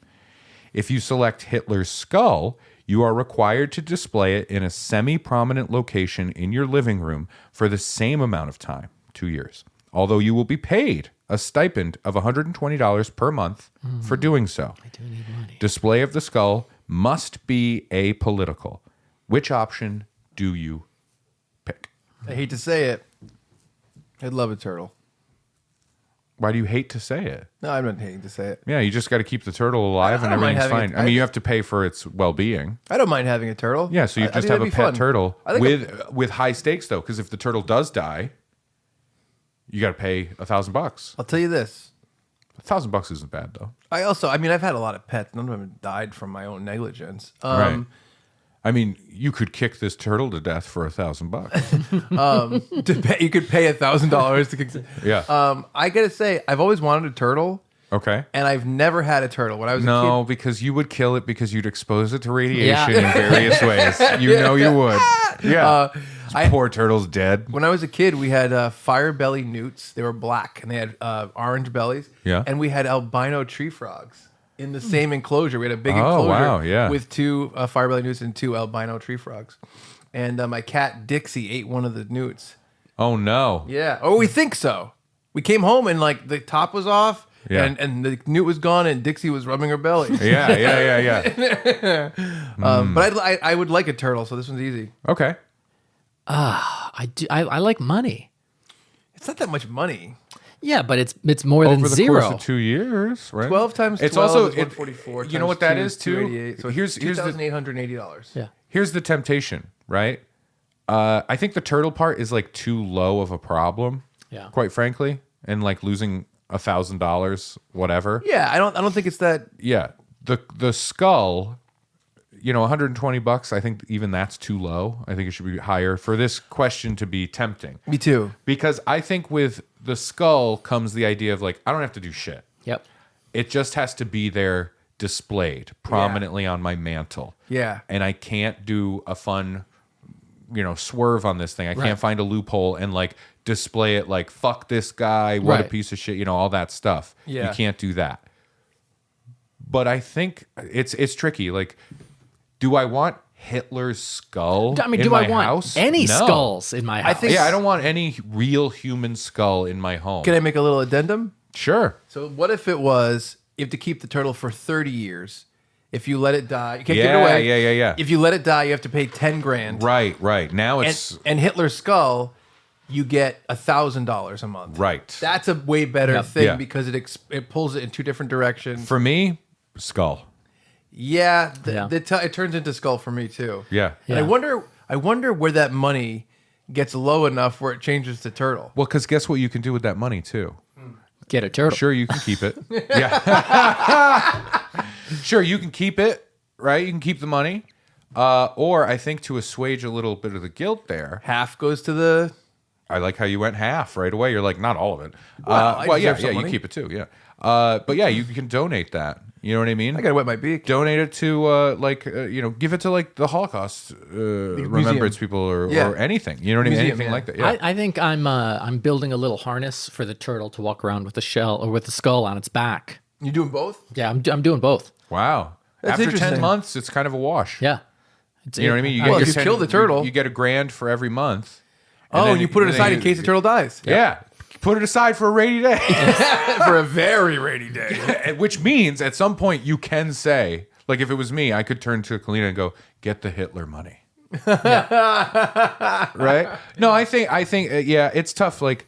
If you select Hitler's skull, you are required to display it in a semi-prominent location in your living room for the same amount of time, 2 years. Although you will be paid a stipend of $120 per month for doing so. I do need money. Display of the skull must be apolitical. Which option do you pick? I hate to say it. I'd love a turtle. Why do you hate to say it? No, I'm not hating to say it. Yeah, you just got to keep the turtle alive I and don't mind everything's having fine. it. I mean, you have to pay for its well-being. I don't mind having a turtle. Yeah, so you I just think have a that'd pet be fun. turtle I think with high stakes though, because if the turtle does die, you got to pay $1,000. I'll tell you this. $1,000 isn't bad though. I've had a lot of pets. None of them have died from my own negligence. Right. I mean, you could kick this turtle to death for $1,000. You could pay $1,000 to kick. Yeah. I gotta say, I've always wanted a turtle, Okay. and I've never had a turtle. When I was a No, kid, because you would kill it because you'd expose it to radiation in various ways. You know you would. Yeah. Poor turtle's dead. when I was a kid, we had fire belly newts. They were black and they had orange bellies. Yeah. And we had albino tree frogs in the same enclosure. We had a big Oh, enclosure wow, yeah. with 2 fire belly newts and 2 albino tree frogs. And my cat Dixie ate one of the newts. Oh no. Yeah. Oh, we think so. We came home and like the top was off. Yeah. And the newt was gone and Dixie was rubbing her belly. Yeah. But I would like a turtle, so this one's easy. Okay. I like money. It's not that much money. Yeah, but it's more than Over the zero. course of 2 years, right? 12 times 12 It's also is 144. You know what that is too? So Here's the $2,880. Yeah. here's the temptation, right? I think the turtle part is like too low of a problem. Yeah. Quite frankly, and like losing $1,000, whatever. Yeah, I don't think it's that. Yeah. The skull, $120. I think even that's too low. I think it should be higher for this question to be tempting. Me too. Because I think with the skull comes the idea of like, I don't have to do shit. Yep. It just has to be there displayed prominently on my mantle. Yeah. And I can't do a fun, swerve on this thing. I Right. can't find a loophole and like display it like fuck this guy, what a Right. piece of shit, all that stuff. Yeah. You can't do that. But I think it's tricky. Like, do I want Hitler's skull? I mean, in do my I want house? any No. skulls in my house? think- Yeah, I don't want any real human skull in my home. Can I make a little addendum? Sure. So what if it was you have to keep the turtle for 30 years? If you let it die, you can't give it Yeah, away. yeah. If you let it die, you have to pay 10 grand. Right. Now it's And Hitler's skull, you get $1,000 a month. right. That's a way better Yep. thing Yeah. because it pulls it in two different directions. For me, skull. Yeah, Yeah. it turns into skull for me too. Yeah. And I wonder where that money gets low enough where it changes to turtle. Well, because guess what you can do with that money too? Get a turtle. Sure, you can keep it. Yeah. Sure, you can keep it, right? You can keep the money. Or I think to assuage a little bit of the guilt there, Half goes to the. I like how you went half right away. You're like, not all of it. Well, I yeah, deserve some you money. keep it too, yeah. But yeah, you can donate that. You know what I mean? I gotta wet my beak. Donate it to give it to like the Holocaust remembrance people or anything. You know what I mean? Museum, Anything yeah. like that. Yeah. I think I'm building a little harness for the turtle to walk around with the shell or with the skull on its back. You doing both? Yeah, I'm doing both. Wow. That's After 10 interesting. months, it's kind of a wash. Yeah. You know what I mean? Well, get if you 10 kill the turtle- you get $1,000 for every month. And you put it aside in case the turtle dies. Yeah. Put it aside for a rainy day. For a very rainy day. Which means at some point you can say, like if it was me, I could turn to Kalina and go, get the Hitler money. Right? No, I think it's tough. Like,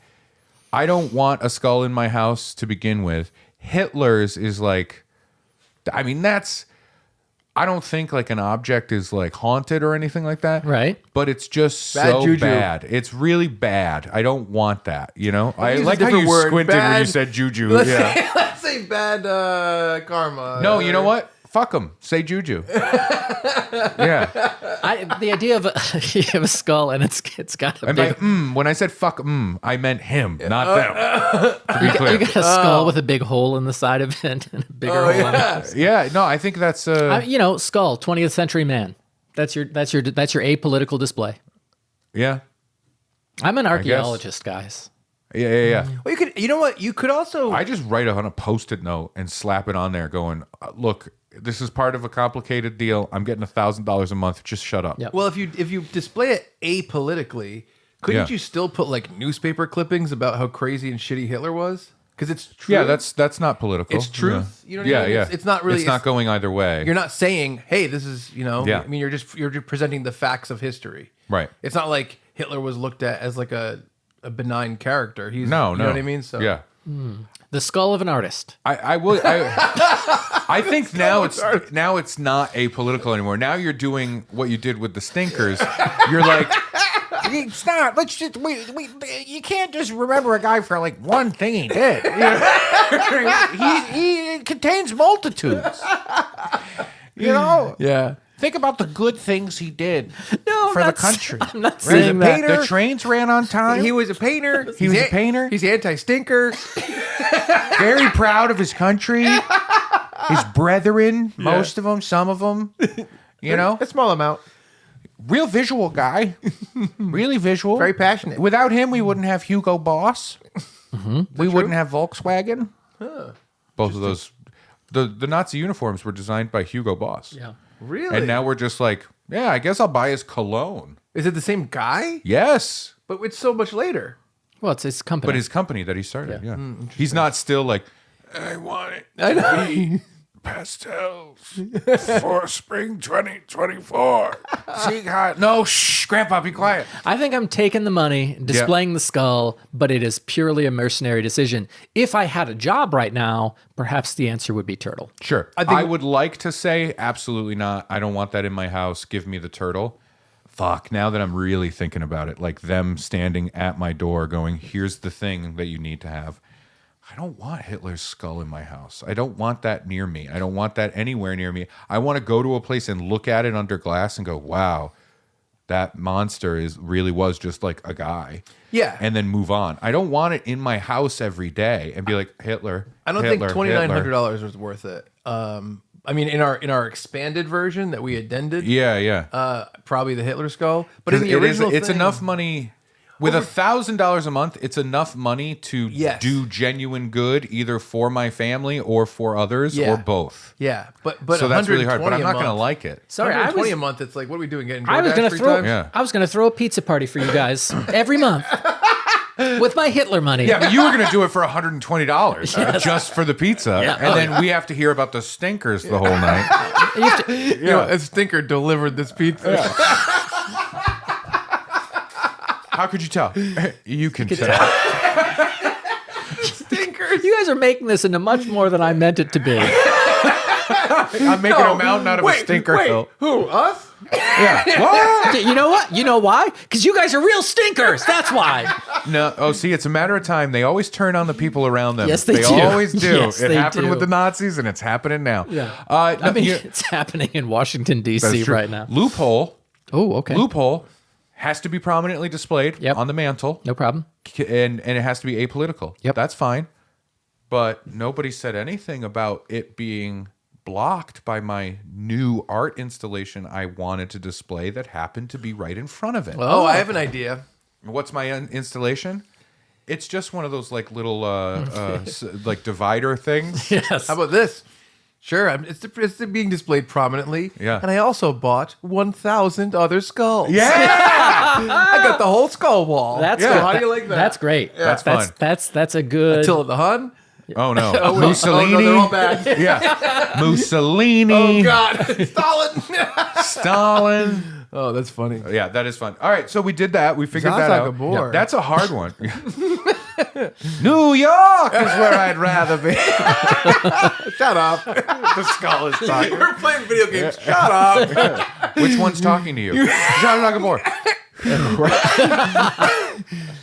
I don't want a skull in my house to begin with. Hitler's is like, I mean, I don't think like an object is like haunted or anything like that. Right. But it's just Bad so juju. bad. It's really bad. I don't want that, I use a like how different you word. squinted when you Bad- said juju. Let's, Yeah. say, let's say bad karma. No, you know what? Fuck them. Say juju. Yeah. The idea of you have a skull and it's got a I'm big, like, when I said fuck, I meant him, not them. To be you clear. got a skull with a big hole in the side of it and a bigger hole in it. Yeah, no, I think that's Skull, 20th century man. That's your apolitical display. yeah. I'm an archaeologist, guys. Yeah. Well, you know what? You could also. I just write it on a Post-it note and slap it on there going, look, this is part of a complicated deal. I'm getting $1,000 a month. Just shut up. Yep. Well, if you display it apolitically, couldn't Yeah. you still put like newspaper clippings about how crazy and shitty Hitler was? Because it's true. Yeah, that's not political. It's truth. Yeah. You know what I mean? Yeah. It's not really- It's not going either way. You're not saying, "Hey, this is," Yeah. I mean, you're just presenting the facts of history. Right. It's not like Hitler was looked at as like a benign character. He's No. you know what I mean? So yeah. The skull of an artist. I think now it's not apolitical anymore. Now you're doing what you did with the stinkers. You're like, it's not. Let's just you can't just remember a guy for like one thing he did. He contains multitudes. yeah. Think about the good things he did No, for the country. I'm not saying that. painter. The trains ran on time. He was a painter. He was a painter. He's anti-stinker. Very proud of his country, his brethren, most of them, some of them. A small amount. Real visual guy, really visual, Very passionate. Without him, we wouldn't have Hugo Boss. We wouldn't have Volkswagen. Both of those, the Nazi uniforms were designed by Hugo Boss. Yeah. Really? And now we're just like, yeah, I guess I'll buy his cologne. Is it the same guy? Yes, But it's so much later. Well, it's his company. but his company that he started. Yeah, he's not still like, I want it I to know. be pastels for spring 2024. See, God, no, shh, Grandpa, be quiet. I think I'm taking the money, displaying the skull, but it is purely a mercenary decision. If I had a job right now, perhaps the answer would be turtle. Sure. I think- I would like to say absolutely not. I don't want that in my house. Give me the turtle. Fuck, now that I'm really thinking about it, like them standing at my door going, here's the thing that you need to have. I don't want Hitler's skull in my house. I don't want that near me. I don't want that anywhere near me. I want to go to a place and look at it under glass and go, wow, that monster really was just like a guy. Yeah. And then move on. I don't want it in my house every day and be like, Hitler. I don't Hitler, think $2,900 was worth it. I mean, in our expanded version that we addended, Yeah. probably the Hitler skull. But in the It is, original, it's thing, enough money. With $1,000 a month, it's enough money to Yes. do genuine good, either for my family or for others, Yeah. or both. Yeah, but So that's really hard. But I'm not going to month. like it. Sorry, I 120 was, a month. It's like, what are we doing? Getting I was DoorDash gonna free throw time? Yeah. I was gonna throw a pizza party for you guys every month with my Hitler money. Yeah, but you were going to do it for $120 just for the pizza, Yeah. and then we have to hear about the stinkers the whole night. You have to- You know, a stinker delivered this pizza. How could you tell? You can tell. Stinkers. you guys are making this into much more than I meant it to be. I'm making a mountain out of a stinker hill. Who? Us? Yeah. What? You know what? You know why? Because you guys are real stinkers. That's why. No. Oh, see, it's a matter of time. They always turn on the people around them. Yes, they do. always do. Yes, it they happened do. with the Nazis, and it's happening now. Yeah. No, I mean, it's happening in Washington, that's D.C. true. right now. Loophole. Oh, okay. Loophole has to be prominently displayed Yep. on the mantle, No problem. and it has to be apolitical. Yep. That's fine. But nobody said anything about it being blocked by my new art installation I wanted to display that happened to be right in front of it. Oh, I have an idea. What's my installation? It's just one of those like little like divider things. Yes. How about this? Sure, it's being displayed prominently. Yeah. And I also bought 1,000 other skulls. Yeah, I got the whole skull wall. That's So good. how do you like that? That's great. That's fun. That's a good. Attila the Hun. Oh no, Oh, Mussolini. Oh, no, they're all bad. Yeah, Mussolini. Oh, God. Stalin. Stalin. Oh, that's funny. Yeah, that is fun. All right, so we did that. We figured that Zsa out. Gabor. That's a hard one. New York is where I'd rather be. Shut up. The skull is talking. We're playing video games. Shut up. Which one's talking to you? Zsa Gabor.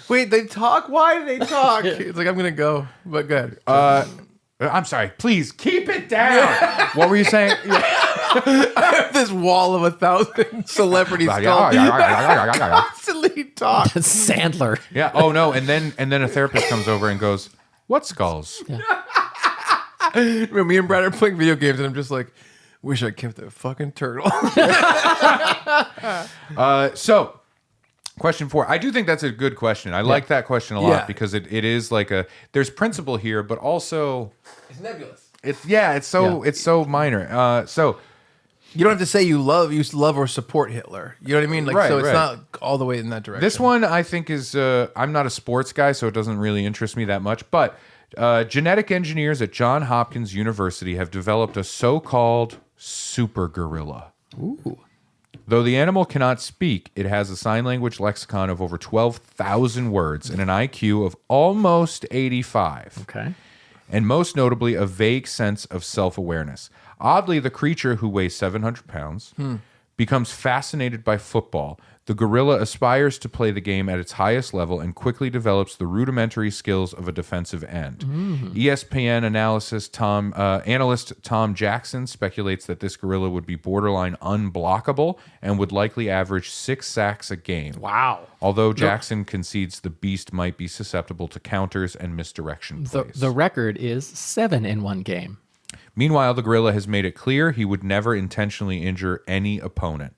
Wait, they talk? Why do they talk? It's like, I'm going to go. But good. I'm sorry. Please keep it down. What were you saying? This wall of 1,000 celebrity skulls. Yeah. Constantly talk. Sandler. Oh no. And then a therapist comes over and goes, "What skulls?" Remember, me and Brad are playing video games, and I'm just like, wish I kept that fucking turtle. So, question 4. I do think that's a good question. I like that question a lot Yeah. because it is like there's principle here, but also It's nebulous. it's so minor. So You don't have to say you love or support Hitler. You know what I mean? Like, Right, so it's right. not all the way in that direction. this one I think is I'm not a sports guy, so it doesn't really interest me that much. But genetic engineers at Johns Hopkins University have developed a so-called super gorilla. Ooh. Though the animal cannot speak, it has a sign language lexicon of over 12,000 words and an IQ of almost 85. Okay. And most notably, a vague sense of self-awareness. Oddly, the creature, who weighs 700 pounds, becomes fascinated by football. The gorilla aspires to play the game at its highest level and quickly develops the rudimentary skills of a defensive end. ESPN analyst Tom Jackson speculates that this gorilla would be borderline unblockable and would likely average 6 sacks a game. Wow. Although Jackson concedes the beast might be susceptible to counters and misdirection plays. The record is 7 in one game. Meanwhile, the gorilla has made it clear he would never intentionally injure any opponent.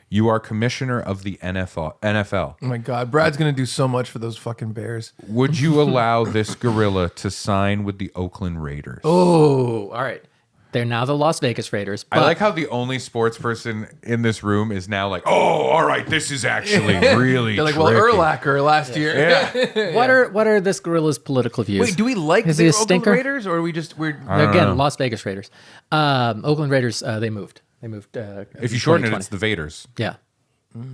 You are commissioner of the NFL. Oh my God, Brad's gonna do so much for those fucking Bears. Would you allow this gorilla to sign with the Oakland Raiders? Oh, all right. They're now the Las Vegas Raiders. I like how the only sports person in this room is now like, oh, all right, this is actually really They're like, tricky. well, Urlacher last year. Yeah. What are this gorilla's political views? Wait, do we like Is the he a Oakland stinker? Raiders, or are we just we're? Again, Las Vegas Raiders. Oakland Raiders. They moved. They moved. If you shorten it, it's the Vaders. yeah.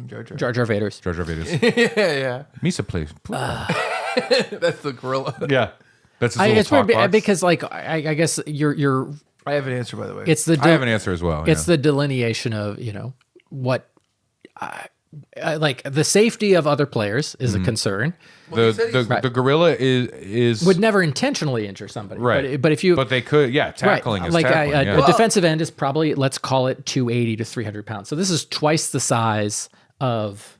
Jar Jar. Jar Jar Vaders. Jar Jar Vaders. Yeah. Misa, please. That's the gorilla. Yeah. That's his little It's weird talk box. because, like, I guess you're. I have an answer, by the way. It's the. I have an answer as well. It's yeah. the delineation of what. Like the safety of other players is a concern. The gorilla is Would never intentionally injure somebody, right. But if you, but they could, yeah, tackling is like tackling. a yeah. defensive end is probably, let's call it 280 to 300 pounds. So this is twice the size of,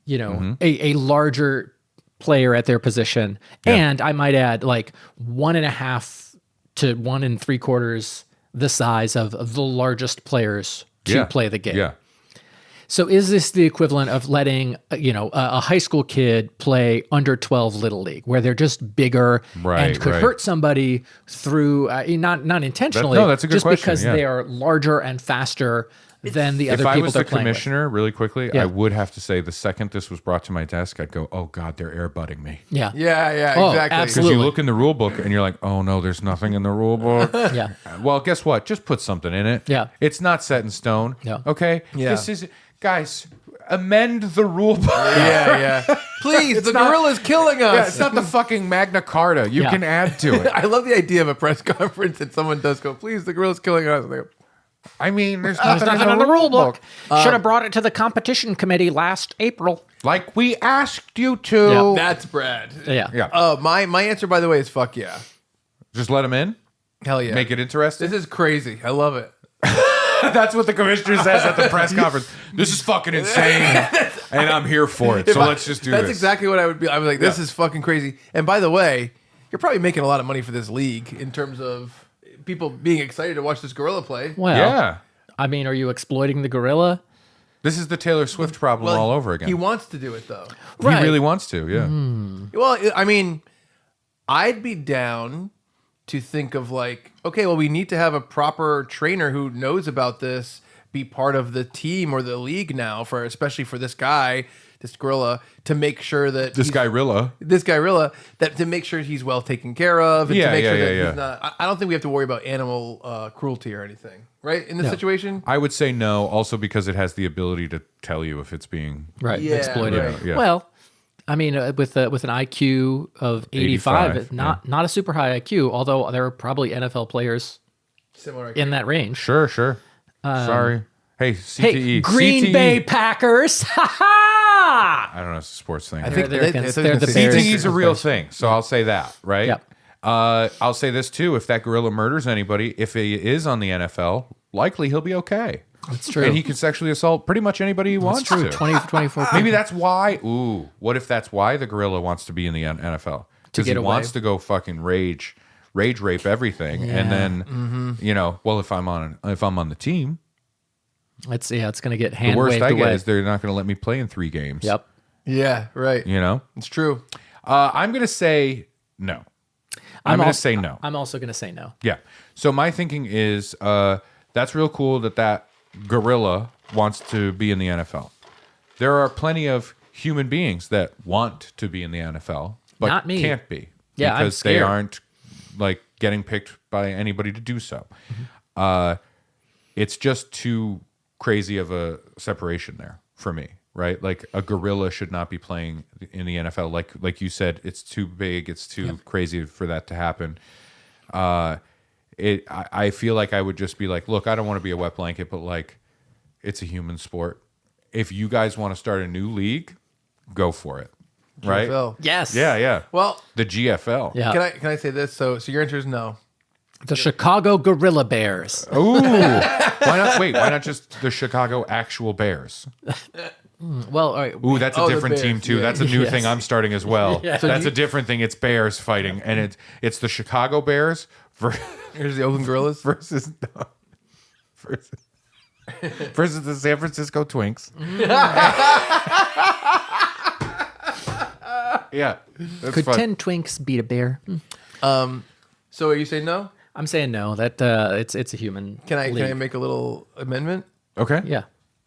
a larger player at their position. Yeah. And I might add, like 1.5 to 1 3/4 the size of the largest players to play the game. Yeah. So is this the equivalent of letting, a high school kid play under 12 Little League, where they're just bigger and could hurt somebody through, not intentionally, that's a good just question, because yeah. they are larger and faster than the other If I people was they're the playing with? commissioner, really quickly, Yeah. I would have to say the second this was brought to my desk, I'd go, "Oh God, they're airbutting me." Yeah. Yeah, Oh, exactly. Because absolutely. you look in the rule book and you're like, "Oh no, there's nothing in the rule book." Yeah. Well, guess what? Just put something in it. Yeah. It's not set in stone. Yeah. Okay. Yeah. This is, guys, amend the rule book. Yeah. Please, the gorilla's killing us. Yeah, it's not the fucking Magna Carta. You Yeah. can add to it. I love the idea of a press conference and someone does go, please, the gorilla's killing us. And they go, I mean, there's There's nothing, nothing in the rule book. Um, Should have brought it to the competition committee last April. Like we asked you to. that's Brad. Yeah. Yeah. My answer, by the way, is fuck yeah. Just let them in. Hell yeah. Make it interesting. This is crazy. I love it. That's what the commissioner says at the press conference. This is fucking insane, and I'm here for it. So let's just do That's this. exactly what I would be. I was like, this Yeah. is fucking crazy. And by the way, you're probably making a lot of money for this league in terms of people being excited to watch this gorilla play. Well, Yeah. I mean, are you exploiting the gorilla? This is the Taylor Swift problem all over again. He wants to do it though. He Right. really wants to, yeah. Well, I mean, I'd be down to think of like, okay, well, we need to have a proper trainer who knows about this be part of the team or the league now, for especially for this guy, this gorilla, to make sure that This he's- guy Rilla. this guy Rilla, that to make sure he's well taken care of, and Yeah, to make sure yeah, that yeah, he's not. I don't think we have to worry about animal cruelty or anything, right? In this situation, I would say no, also because it has the ability to tell you if it's being Right. Yeah, Exploited. right. Yeah. Well, I mean, with an IQ of 85, 85, not a super high IQ, although there are probably NFL players similar. in that range. Sure. Sorry. Hey, CTE. Hey, Green CTE. Bay Packers. Ha ha! I don't know, it's a sports thing. They're they- against- I they're was the gonna say Bears. CTE is a real thing, so I'll say that, right? Yep. I'll say this too: if that gorilla murders anybody, if he is on the NFL, likely he'll be okay. That's true. And he can sexually assault pretty much anybody he wants True. to. 24 Maybe that's why. Ooh, what if that's why the gorilla wants to be in the NFL? Because he get away. wants to go fucking rage rape everything, and then well, if I'm on the team, it's going to get the hand worst waved I get away. is they're not going to let me play in 3 games. Yep. Yeah, right. You know, It's true. I'm going to say no. I'm going to say no. I'm also going to say no. Yeah. So my thinking is that's real cool that gorilla wants to be in the NFL. There are plenty of human beings that want to be in the NFL, but Not me. can't be Yeah, I'm because they scared. aren't like getting picked by anybody to do so. It's just too crazy of a separation there for me, right? Like a gorilla should not be playing in the NFL. Like you said, it's too big, it's too crazy for that to happen. I feel like I would just be like, look, I don't want to be a wet blanket, but like, it's a human sport. If you guys want to start a new league, go for it, right? GFL. Yes. Yeah. Well, The GFL. Yeah. can I say this? So your answer is no. The Chicago Gorilla Bears. Ooh. Why not? Wait, why not just the Chicago actual Bears? Well, all right. Ooh, that's a Oh, the different Bears, team too. yeah. That's a new Yes. thing I'm starting as well. Yeah. That's a different thing. It's Bears fighting, and it's the Chicago Bears Here's the Oakland Gorillas. versus the San Francisco Twinks. Yeah, that's Could fun. 10 twinks beat a bear? So are you saying no? I'm saying no. That it's a human. Can I league. make a little amendment? Okay. Yeah,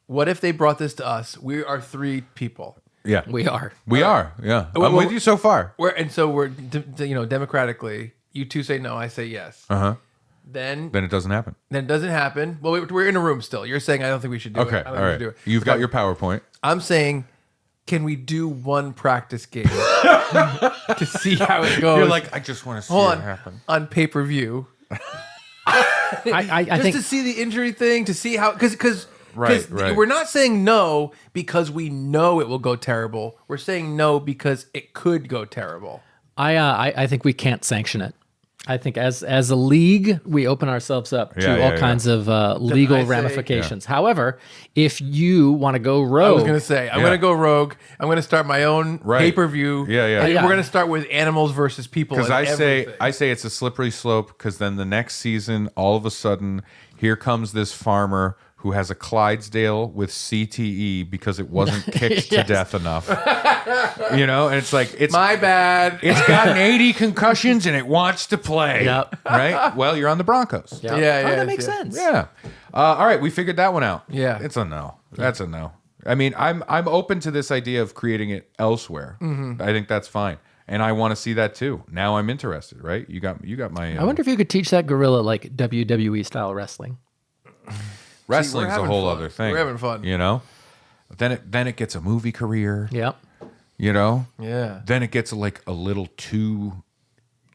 What if they brought this to us? We are 3 people. Yeah, we are. we are. Yeah, I'm well, with you so far. We're democratically. You 2 say no. I say yes. Then Then it doesn't happen. it doesn't happen. Well, we're in a room still. You're saying I don't think we should do it. Okay, I don't all think we right. should do it. You've got your PowerPoint. I'm saying, can we do one practice game to see how it goes? You're like, I just want to see hold it on, happen. on pay-per-view. I Just think to see the injury thing, to see how, because Right. we're not saying no because we know it will go terrible. We're saying no because it could go terrible. I think we can't sanction it. I think as a league, we open ourselves up to all kinds of legal I say- ramifications. However, if you want to go rogue, I was going to say, I'm going to go rogue. I'm going to start my own Right. pay-per-view. Yeah. And Yeah. we're going to start with animals versus people. Because and everything. I say it's a slippery slope. Because then the next season, all of a sudden, here comes this farmer who has a Clydesdale with CTE because it wasn't kicked to death enough. And it's like it's My bad. It's gotten 80 concussions and it wants to play. Yep. Right? Well, you're on the Broncos. Yeah. Yeah, Oh, yeah, that makes yeah. sense. Yeah. All right, we figured that one out. Yeah. It's a no. That's a no. I mean, I'm open to this idea of creating it elsewhere. I think that's fine. And I want to see that too. Now I'm interested, right? You got my I wonder if you could teach that gorilla like WWE style wrestling. wrestling's a having whole fun. other thing. We're having fun. Then it gets a movie career, Yep. Yeah. Then it gets like a little too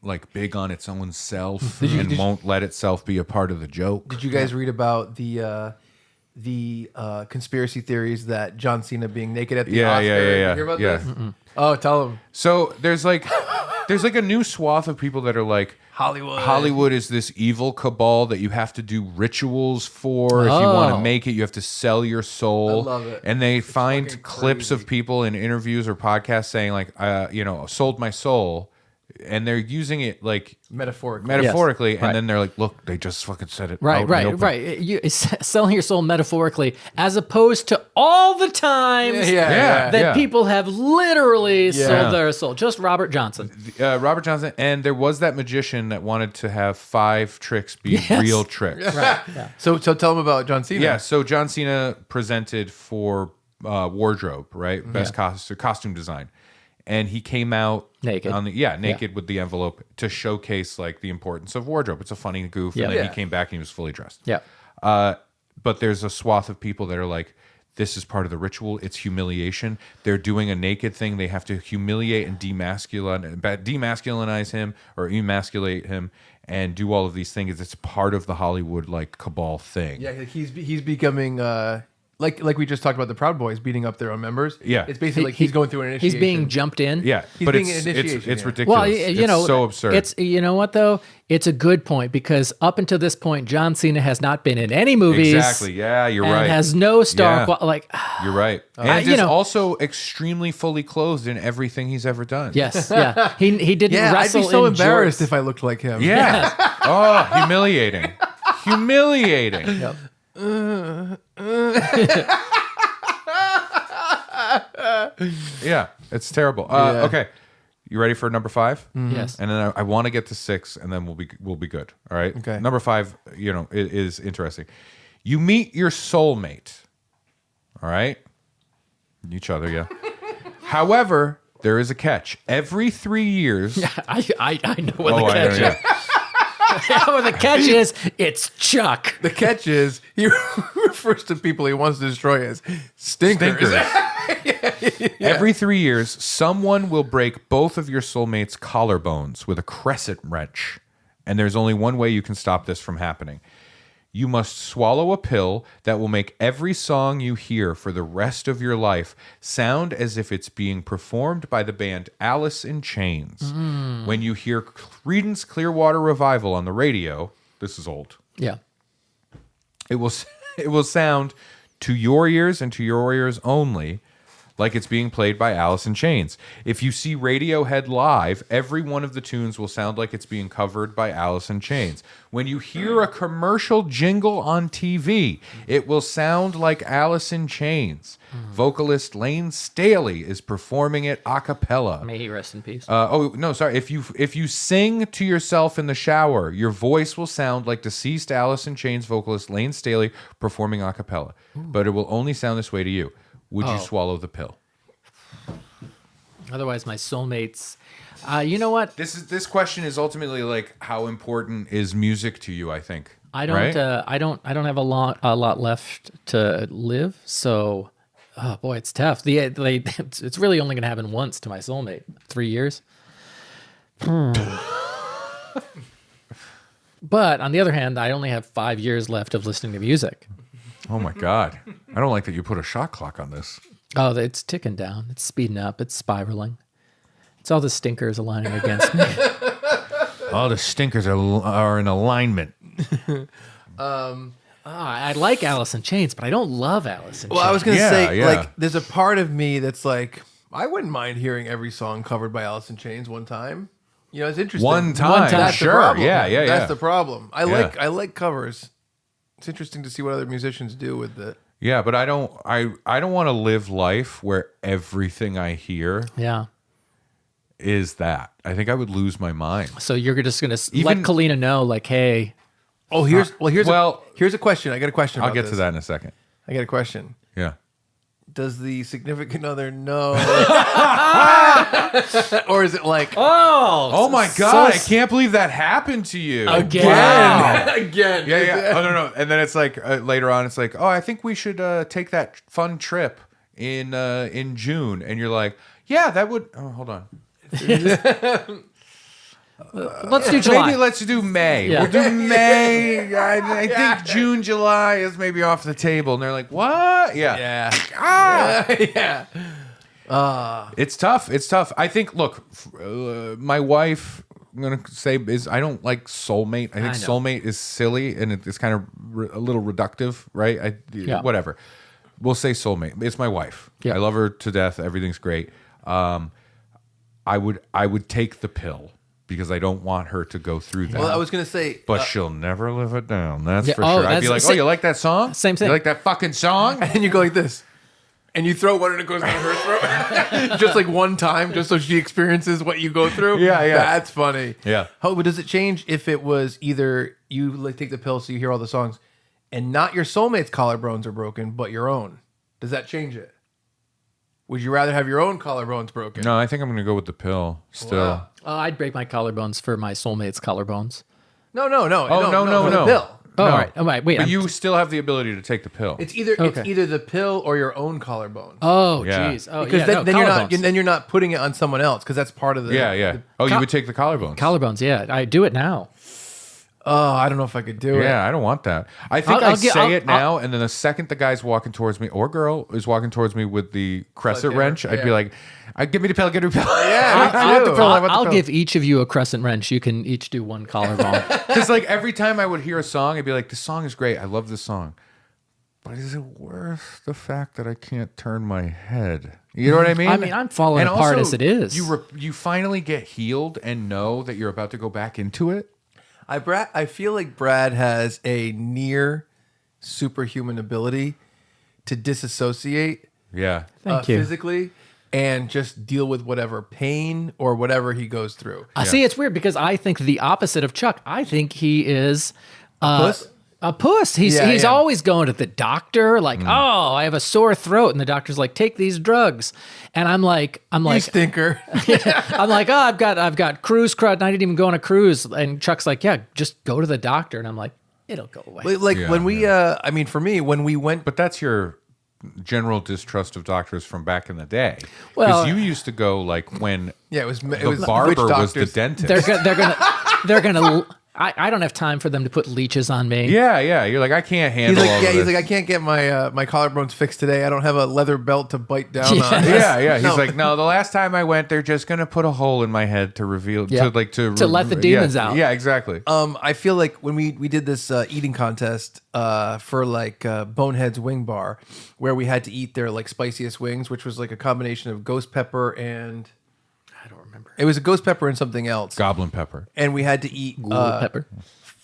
like big on its own self you- and did you- won't let itself be a part of the joke. Did you guys read about the conspiracy theories that John Cena being naked at the Yeah, Oscar? yeah, yeah, yeah. You hear about Yeah. this? Oh, tell them. So there's like a new swath of people that are like Hollywood is this evil cabal that you have to do rituals for. If you want to make it, you have to sell your soul. I love it. And they find fucking clips crazy. of people in interviews or podcasts saying like, sold my soul, and they're using it like Metaphorically. and Right. then they're like, look, they just fucking said it. Right, out in the right, open. right. It's selling your soul metaphorically, as opposed to all the times Yeah. that people have literally Yeah. sold their soul. Just Robert Johnson. Robert Johnson, and there was that magician that wanted to have 5 tricks be real tricks. Right. Yeah. So tell them about John Cena. Yeah, so John Cena presented for wardrobe, right? Best costume design. And he came out Naked. naked with the envelope to showcase like the importance of wardrobe. It's a funny goof. Yeah. And then Yeah. he came back and he was fully dressed. Yeah. But there's a swath of people that are like, this is part of the ritual. It's humiliation. They're doing a naked thing. They have to humiliate and demasculinize him or emasculate him and do all of these things. It's part of the Hollywood like cabal thing. Yeah, he's becoming like we just talked about the Proud Boys beating up their own members. Yeah. It's basically like he's going through an initiation. He's being jumped in. Yeah, He's but being it's an initiation, it's yeah. ridiculous. Well, It's so absurd. It's what though? It's a good point because up until this point, John Cena has not been in any movies. Exactly. Yeah, you're and right. has no star. Yeah. You're right. And you is know- also extremely fully clothed in everything he's ever done. Yes, yeah. He didn't Yeah, I'd wrestle be so in embarrassed jorts. if I looked like him. Yeah. Oh, humiliating. Humiliating. Yep. Yeah, it's terrible. Yeah. Okay, you ready for number 5? Yes. And then I want to get to 6, and then we'll be good. All right. Okay. Number 5, it is interesting. You meet your soulmate. All right. Each other, yeah. However, there is a catch. Every 3 years. I know what Oh, the I know, catch yeah. is. What the catch is, it's Chuck. The catch is he refers to people he wants to destroy as stinkers. Every 3 years, someone will break both of your soulmate's collarbones with a crescent wrench. And there's only one way you can stop this from happening. You must swallow a pill that will make every song you hear for the rest of your life sound as if it's being performed by the band Alice in Chains. When you hear Creedence Clearwater Revival on the radio, this is old. Yeah. It will sound to your ears and to your ears only like it's being played by Alice in Chains. If you see Radiohead live, every one of the tunes will sound like it's being covered by Alice in Chains. When you hear a commercial jingle on TV, it will sound like Alice in Chains. Vocalist Lane Staley is performing it a cappella. May he rest in peace. If you sing to yourself in the shower, your voice will sound like deceased Alice in Chains vocalist Lane Staley performing a cappella. But it will only sound this way to you. Would you swallow the pill? Otherwise, my soulmates. You know what? This question is ultimately like, how important is music to you? I think I don't. right? I don't have a lot left to live. So, oh boy, it's tough. It's really only going to happen once to my soulmate. 3 years. But on the other hand, I only have 5 years left of listening to music. Oh my god, I don't like that you put a shot clock on this. Oh, it's ticking down. It's speeding up. It's spiraling. It's all the stinkers aligning against me. All the stinkers are in alignment. I like Alice in Chains, but I don't love Alice in Chains. Well, I was gonna say, Yeah. like, there's a part of me that's like, I wouldn't mind hearing every song covered by Alice in Chains one time. You know, it's interesting. One time, That's sure. the problem. Yeah. That's the problem. I Yeah. like covers. It's interesting to see what other musicians do with it. Yeah, but I don't want to live life where everything I hear Yeah. is that. I think I would lose my mind. So you're just going to let Even- Kalina know, like, hey, Oh, here's a question. I got a question. I'll about get this. to that in a second. I got a question. Yeah. Does the significant other know, or is it like Oh my God, I can't believe that happened to you. Again. Wow. again? Yeah. Oh, no. And then it's like later on, it's like, oh, I think we should take that fun trip in June. And you're like, yeah, that would. Oh, hold on. let's do July. Maybe let's do May. Yeah. We'll do May. I think June, July is maybe off the table. And they're like, what? Yeah. Yeah. Ah. Yeah. It's tough. It's tough. I think, look, my wife, I'm going to say, is I don't like soulmate. I think know. soulmate is silly and it's kind of a little reductive, right? Yeah. Whatever. We'll say soulmate. It's my wife. Yeah. I love her to death. Everything's great. I would take the pill because I don't want her to go through that. Well, I was gonna say, But she'll never live it down. That's Yeah, for oh, sure. I'd be that's- like, oh, you like that song? Same thing. You like that fucking song? and you go like this, and you throw one and it goes down her throat, just like one time, just so she experiences what you go through. Yeah. That's funny. Yeah. How but does it change if it was either you like take the pill so you hear all the songs, and not your soulmate's collarbones are broken, but your own? Does that change it? Would you rather have your own collarbones broken? No, I think I'm going to go with the pill still. Wow. I'd break my collarbones for my soulmate's collarbones. No. Oh, no. For the pill. Oh, No. all right. Oh, wait. But I'm- you still have the ability to take the pill. It's either the pill or your own collarbone. Oh, Yeah. jeez. Oh, Because yeah. then you're not putting it on someone else because that's part of the Yeah. Oh, you would take the collarbones. collarbones. Yeah, I do it now. Oh, I don't know if I could do it. Yeah, I don't want that. I think I'll I get- say I'll- it now, and then the second the guy's walking towards me, or girl is walking towards me with the crescent Sledgehammer, wrench, I'd be yeah. like, give me the pill, give me the pill. Yeah, me too. I'll give each of you a crescent wrench. You can each do one collarbone. Because like every time I would hear a song, I'd be like, this song is great. I love this song. But is it worth the fact that I can't turn my head? You know what I mean? I mean, I'm falling And apart also, as it is. You finally get healed and know that you're about to go back into it. I feel like Brad has a near superhuman ability to disassociate Yeah. Thank you. physically and just deal with whatever pain or whatever he goes through. I see. It's weird because I think the opposite of Chuck. I think he is Puss? a puss. He's Yeah, he's yeah. always going to the doctor. Like, oh, I have a sore throat, and the doctor's like, take these drugs, and I'm like, You stinker. I'm like, oh, I've got cruise crud, and I didn't even go on a cruise. And Chuck's like, yeah, just go to the doctor, and I'm like, it'll go away. Like Yeah, when we, I mean, for me, when we went, But that's your general distrust of doctors from back in the day. Well- Because you used to go like when yeah, it was the barber was the dentist. they're gonna. I don't have time for them to put leeches on me. Yeah. You're like, I can't He's handle like, all yeah, of he's this. like, I can't get my collarbones fixed today. I don't have a leather belt to bite down Yeah. on. Yeah. He's No. like, no, the last time I went, they're just gonna put a hole in my head to reveal, Yeah. To let the demons out. Yeah, exactly. I feel like when we did this eating contest for like Bonehead's Wing Bar, where we had to eat their like spiciest wings, which was like a combination of ghost pepper and I don't remember. it was a ghost pepper and something else, Goblin pepper. and we had to eat Pepper.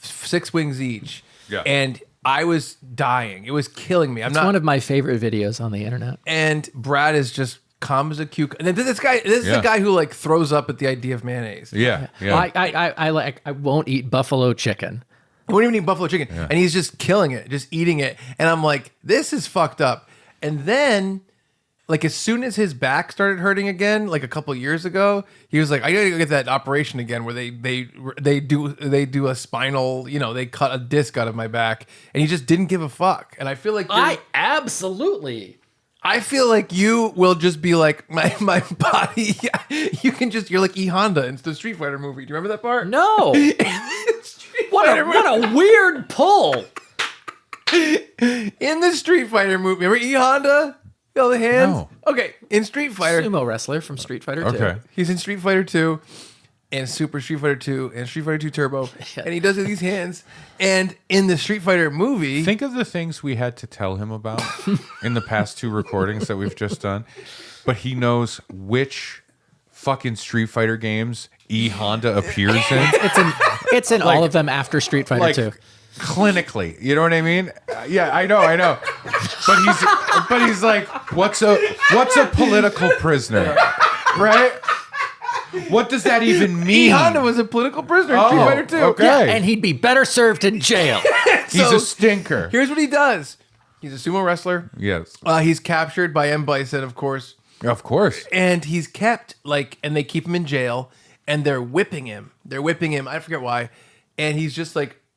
6 wings each. Yeah. And I was dying. It was killing me. I'm It's not. one of my favorite videos on the internet. And Brad is just calm as a cucumber. And then this is Yeah. the guy who like throws up at the idea of mayonnaise. Yeah. I won't eat buffalo chicken. I wouldn't even eat buffalo chicken. And he's just killing it, just eating it. And I'm like, this is fucked up. And then, like, as soon as his back started hurting again, like a couple years ago, he was like, I gotta go get that operation again where they do a spinal, they cut a disc out of my back. And he just didn't give a fuck. And I feel like Absolutely. I feel like you will just be like my body. You're like E Honda in the Street Fighter movie. Do you remember that part? No. What a weird pull. In the Street Fighter movie, remember E Honda? All the hands. No. Okay, in Street Fighter, Sumo wrestler from Street Fighter 2. Okay. he's in Street Fighter 2. and Super Street Fighter 2 and Street Fighter 2 Turbo, and he does these hands. And in the Street Fighter movie, Think of the things we had to tell him about in the past 2 recordings that we've just done. But he knows which fucking Street Fighter games E Honda appears in. It's in all of them after Street Fighter Like 2. clinically, you know what I mean? Yeah, I know. But he's like, what's a political prisoner, right? What does that even mean? E Honda was a political prisoner in Street Fighter 2. Okay. Yeah, and he'd be better served in jail. He's a stinker. Here's what he does. He's a sumo wrestler. Yes, He's captured by M. Bison, of course. of course. And he's kept, and they keep him in jail, and they're whipping him. I forget why. And he's just,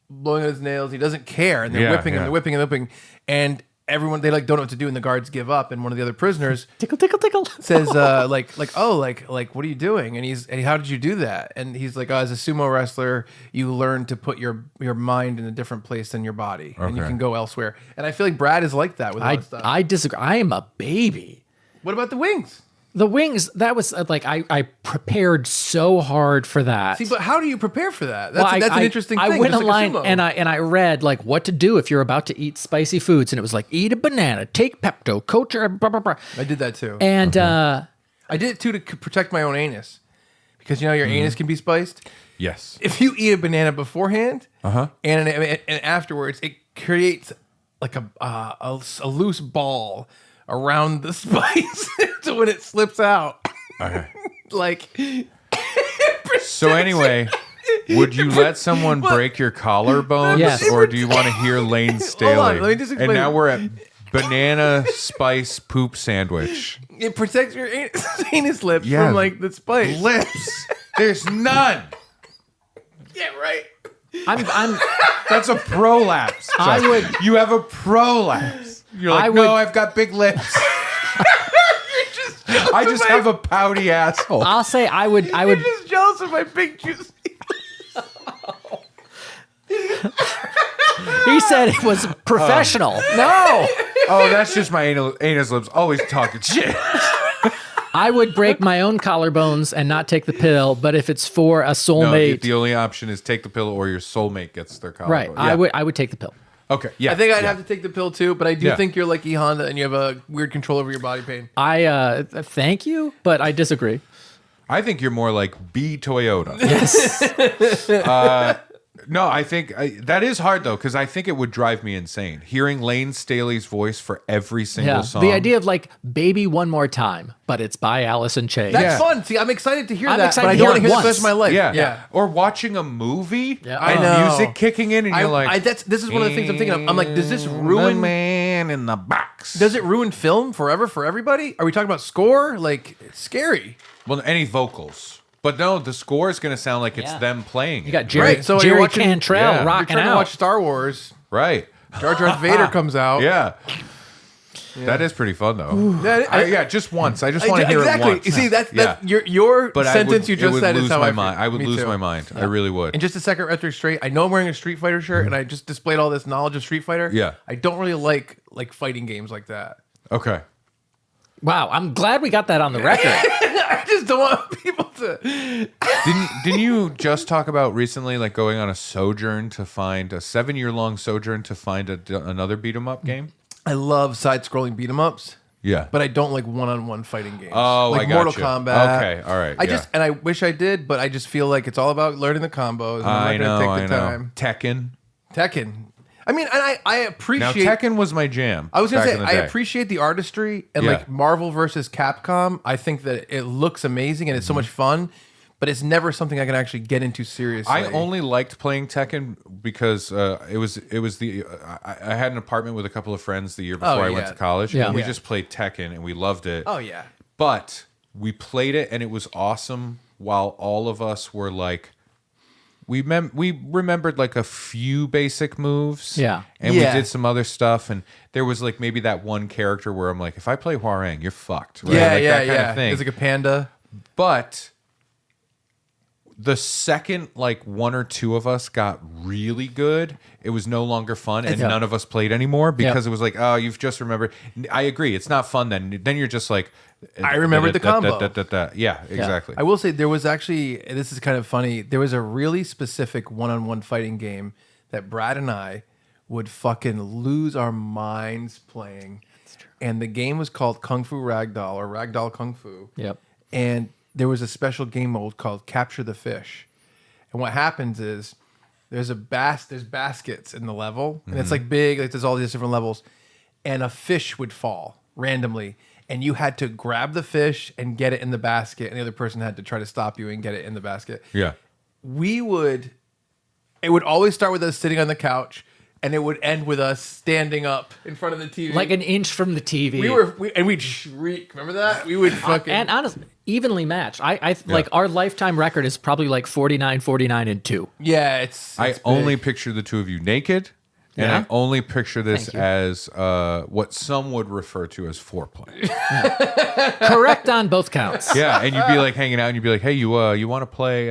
blowing out his nails. He doesn't care. And they're whipping him. They're whipping him. And everyone, they, don't know what to do, and the guards give up. And one of the other prisoners Tickle, tickle, tickle. says, what are you doing? And how did you do that? And he's like, as a sumo wrestler, you learn to put your mind in a different place than your body, and you Okay. can go elsewhere. And I feel like Brad is like that with all this stuff. I disagree. I am a baby. What about the wings? The wings, that was I prepared so hard for that. See, but how do you prepare for that? That's, Well, that's an interesting thing. I went just like a online sumo. and I read what to do if you're about to eat spicy foods, and it was eat a banana, take Pepto, coach blah, blah, blah. I did that too. And I did it too to protect my own anus, because your anus can be spiced. Yes. If you eat a banana beforehand and afterwards, it creates a loose ball around the spice, so when it slips out, Okay. So anyway, would you let someone break your collarbone, Yes. or do you want to hear Lane Staley? let me just explain. And now we're at banana spice poop sandwich. it protects your anus lips Yeah. from the spice. Lips. There's none. Yeah, right. I'm That's a prolapse. I Chuck. would- You have a prolapse. You're like, I no, would- I've got big lips. I just have a pouty asshole. I'll say I would You're just jealous of my big juicy. he said it was professional. No. Oh, that's just my anus lips always talking shit. I would break my own collarbones and not take the pill, but if it's for a No, soulmate, the only option is take the pill or your soulmate gets their collarbone. right, Yeah. I would take the pill. Okay. Yeah. I think I'd yeah. have to take the pill too, but I do Yeah. think you're like E Honda and you have a weird control over your body pain. I thank you, but I disagree. I think you're more like B Toyota. Yes. No, I think that is hard though, because I think it would drive me insane hearing Lane Staley's voice for every single Yeah. song. The idea of Baby One More Time, but it's by Alice in Chains. That's Yeah. fun. See, I'm excited to hear I'm that, excited but I to don't hear want to it hear the rest once. of my life. Yeah. Or watching a movie Yeah. and I know. music kicking in, and you're like, this is one of the things I'm thinking of. I'm like, does this the ruin? man in the box? Does it ruin film forever for everybody? Are we talking about score? It's scary. Well, any vocals. But no, the score is going to sound like it's Yeah. them playing. You got it. Jerry, Right, so you're Jerry watching- Cantrell Yeah. You're rocking trying to out. watch Star Wars. Right. Jar Jar Vader comes out. Yeah. That is pretty fun though. Yeah, just once. I just want to hear exactly. it once. You see, that's Yeah. your But sentence you it just would said lose is how my I mind. feel. I would Me lose too. my mind. I really would. And just a second, retro straight. I know I'm wearing a Street Fighter shirt, and I just displayed all this knowledge of Street Fighter. Yeah. I don't really like fighting games like that. Okay. Wow, I'm glad we got that on the record. I just don't want people to. Didn't you just talk about recently, going on a sojourn to find a 7-year-long sojourn to find another beat 'em up game? I love side-scrolling beat 'em ups, Yeah. but I don't like one-on-one fighting games. Oh, like I got Mortal you. Kombat. Okay, all right, I yeah. and I wish I did, but I just feel like it's all about learning the combos. And I I'm know. not I going to take the know. time. Tekken. Tekken. I mean, and I Now appreciate. Tekken was my jam. I was gonna back say in the I day. appreciate the artistry and Yeah. Marvel versus Capcom. I think that it looks amazing and it's so much fun, but it's never something I can actually get into seriously. I only liked playing Tekken because it was the I had an apartment with a couple of friends the year before I went yeah. to college, Yeah. and we Yeah. just played Tekken and we loved it. Oh yeah. But we played it and it was awesome while all of us were we remembered a few basic moves. Yeah. And Yeah. we did some other stuff, and there was maybe that one character where I'm like, if I play Hwoarang, you're fucked. Right? Yeah, That yeah, kind yeah. of thing. It's like a panda. But the second one or two of us got really good, it was no longer fun, and Yeah. none of us played anymore because it was oh, you've just remembered. I agree, it's not fun then. Then you're just I remembered the combo. Yeah, exactly. I will say there was actually, this is kind of funny, there was a really specific one-on-one fighting game that Brad and I would fucking lose our minds playing. That's true. And the game was called Kung Fu Ragdoll or Ragdoll Kung Fu. Yep. And there was a special game mode called Capture the Fish. And what happens is there's baskets in the level, and it's like big, like there's all these different levels, and a fish would fall randomly, and you had to grab the fish and get it in the basket, and the other person had to try to stop you and get it in the basket. Yeah. It would always start with us sitting on the couch, and it would end with us standing up in front of the TV. Like an inch from the TV. And we'd shriek. Remember that? We would fucking... And honestly, evenly matched. Like our lifetime record is probably like 49, 49, and 2. Yeah, it's I big. only picture the two of you naked, and Yeah. I only picture this Thank you. as what some would refer to as foreplay. Correct on both counts. Yeah, and you'd be like hanging out, and you'd be like, "Hey, you want to play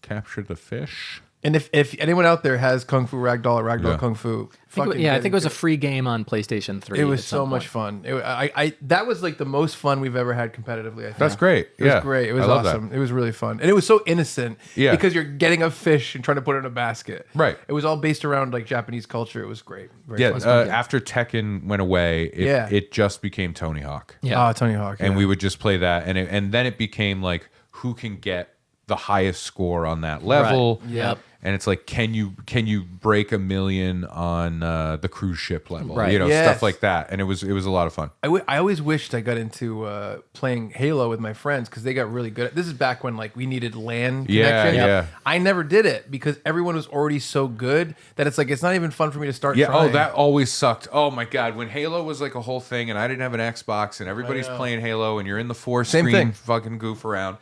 Capture the Fish?" And if anyone out there has Kung Fu Ragdoll or Ragdoll Kung Fu, I think it was a free game on PlayStation 3. It was at some so much point. fun. That was like the most fun we've ever had competitively. I think. That's great. It was Yeah, great. It was I love awesome. that. It was really fun, and it was so innocent. Yeah. because you're getting a fish and trying to put it in a basket. Right. It was all based around like Japanese culture. It was great. Very Yeah, fun. after Tekken went away, it just became Tony Hawk. Yeah. Tony Hawk. And yeah. we would just play that, and then it became like who can get the highest score on that level. Right. Yep. And it's like, can you break 1 million on the cruise ship level? Right. You know, Yes. stuff like that. And it was a lot of fun. I always wished I got into playing Halo with my friends because they got really good. This is back when like we needed LAN Yeah, connection. yeah. I never did it because everyone was already so good that it's like it's not even fun for me to start. Yeah. trying. Oh, that always sucked. Oh my god, when Halo was like a whole thing, and I didn't have an Xbox, and everybody's playing Halo, and you're in the Same screen thing. fucking goof around.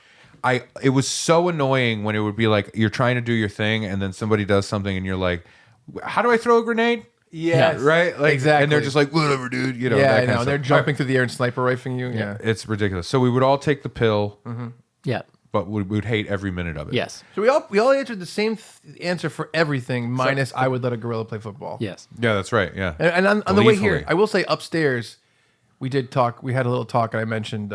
It was so annoying when it would be like you're trying to do your thing, and then somebody does something, and you're like, "How do I throw a grenade?" Yes. Right? Like, Exactly. And they're just like, "Whatever, dude." You know. Yeah, that I kind know. of And they're stuff. jumping through the air and sniper rifling you. Yeah. It's ridiculous. So we would all take the pill, Yeah. but we would hate every minute of it. Yes. So we all answered the same answer for everything, minus I would let a gorilla play football. Yes. Yeah, that's right. Yeah. And on the way here, Gleefully. I will say upstairs, we did talk. We had a little talk, and I mentioned.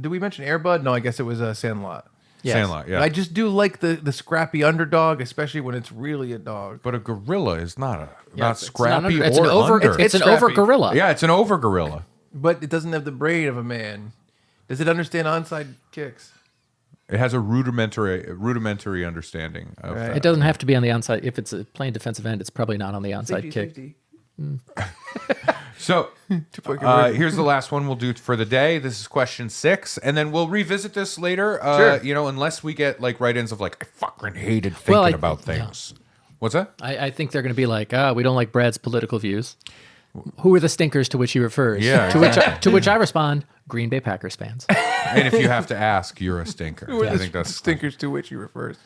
Did we mention Airbud? No, I guess it was Sandlot. Yes. Sandlot, yeah. But I just do like the scrappy underdog, especially when it's really a dog. But a gorilla is not It's scrappy not it's or an over. under. It's an scrappy. over gorilla. Yeah, it's an over gorilla. But it doesn't have the brain of a man. Does it understand onside kicks? It has a rudimentary understanding of Right. that. It doesn't have to be on the onside. If it's a playing defensive end, it's probably not on the onside kick. Safety. So Two-point conversion. here's the last one we'll do for the day. This is question 6, and then we'll revisit this later. Sure. You know, unless we get like write-ins of like I fucking hated thinking Well, about things. What's that? I think they're going to be like, we don't like Brad's political views. Who are the stinkers to which he refers? Yeah, To which I respond, Green Bay Packers fans. And if you have to ask, you're a stinker. Who are I the think that's stinkers to which he refers.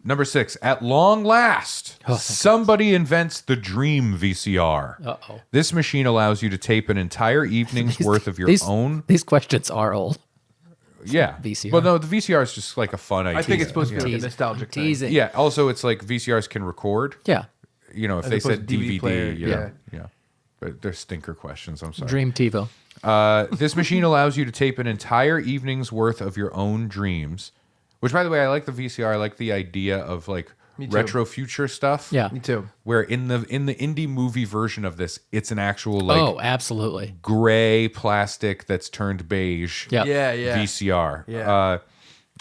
Number 6. At long last, thank somebody invents the Dream VCR. Uh-oh. This machine allows you to tape an entire evening's worth of your own. These questions are old. Yeah. VCR. Well, no, the VCR is just like a fun idea. I think it's supposed to be like a Teasing. nostalgic thing. Teasing. Yeah. Also, it's like VCRs can record. Yeah. You know, if As they opposed said to DVD DVD, player, you know, yeah. But they're stinker questions. I'm sorry. Dream TiVo. This machine allows you to tape an entire evening's worth of your own dreams. Which, by the way, I like the VCR. I like the idea of like Me too. retro future stuff. Yeah. Me too. Where in the indie movie version of this, it's an actual like Oh, absolutely. gray plastic that's turned beige. Yeah. Yeah. VCR. Yeah.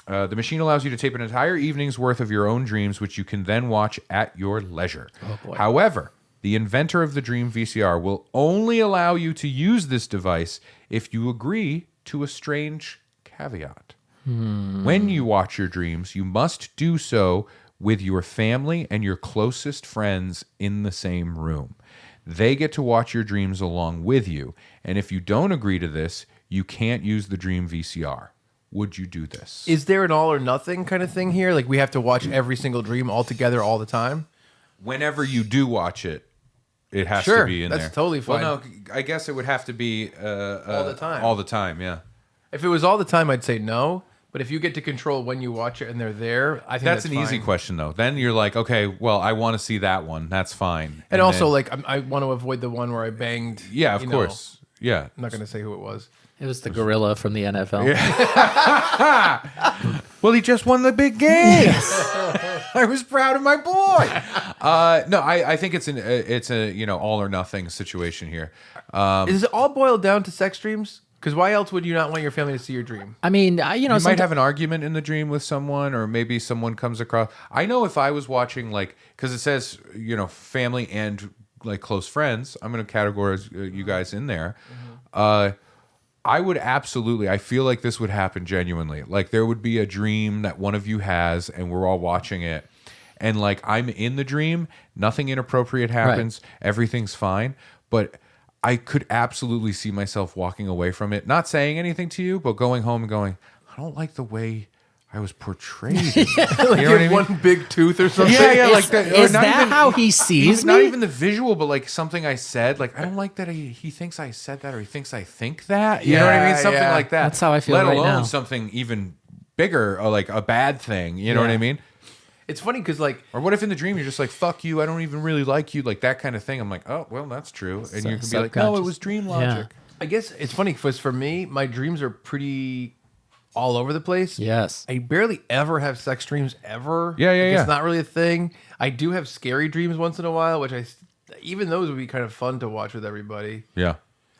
The machine allows you to tape an entire evening's worth of your own dreams, which you can then watch at your leisure. Oh, boy. However, the inventor of the Dream VCR will only allow you to use this device if you agree to a strange caveat. When you watch your dreams, you must do so with your family and your closest friends in the same room. They get to watch your dreams along with you, and if you don't agree to this, you can't use the Dream VCR. Would you do this? Is there an all or nothing kind of thing here? Like we have to watch every single dream all together all the time? Whenever you do watch it, it has Sure, to be in that's there. totally fine. Well, no, I guess it would have to be all the time. All the time, yeah. If it was all the time, I'd say no. But if you get to control when you watch it and they're there, I think That's an easy fine. question, though. Then you're like, okay, well, I want to see that one. That's fine. And also, then- like, I want to avoid the one where I banged. yeah, of you know, course, yeah. I'm not going to say who it was. It was the gorilla from the NFL. Well, he just won the big game. Yes. I was proud of my boy. No, I think it's a all or nothing situation here. Is it all boiled down to sex dreams? Because why else would you not want your family to see your dream? I mean, you might have an argument in the dream with someone, or maybe someone comes across. I know if I was watching, like, because it says family and like close friends. I'm going to categorize you guys in there. I would absolutely. I feel like this would happen genuinely. Like there would be a dream that one of you has, and we're all watching it, and like I'm in the dream, nothing inappropriate happens, everything's fine, but I could absolutely see myself walking away from it, not saying anything to you, but going home and going, I don't like the way I was portrayed. Like you know what I mean? One big tooth or something. Yeah, like that. Is that how he sees me? Not even the visual, but like something I said. Like I don't like that he thinks I said that, or he thinks I think that. You know what I mean? Something like that. That's how I feel Let right alone now. something even bigger, or like a bad thing. You know what I mean? It's funny because like, or what if in the dream you're just like, fuck you, I don't even really like you, like that kind of thing. I'm like, oh well, that's true, and you can be like, no, it was dream logic. I guess it's funny because for me, my dreams are pretty all over the place. Yes. I barely ever have sex dreams ever. Yeah. It's not really a thing. I do have scary dreams once in a while, which even those would be kind of fun to watch with everybody. Yeah.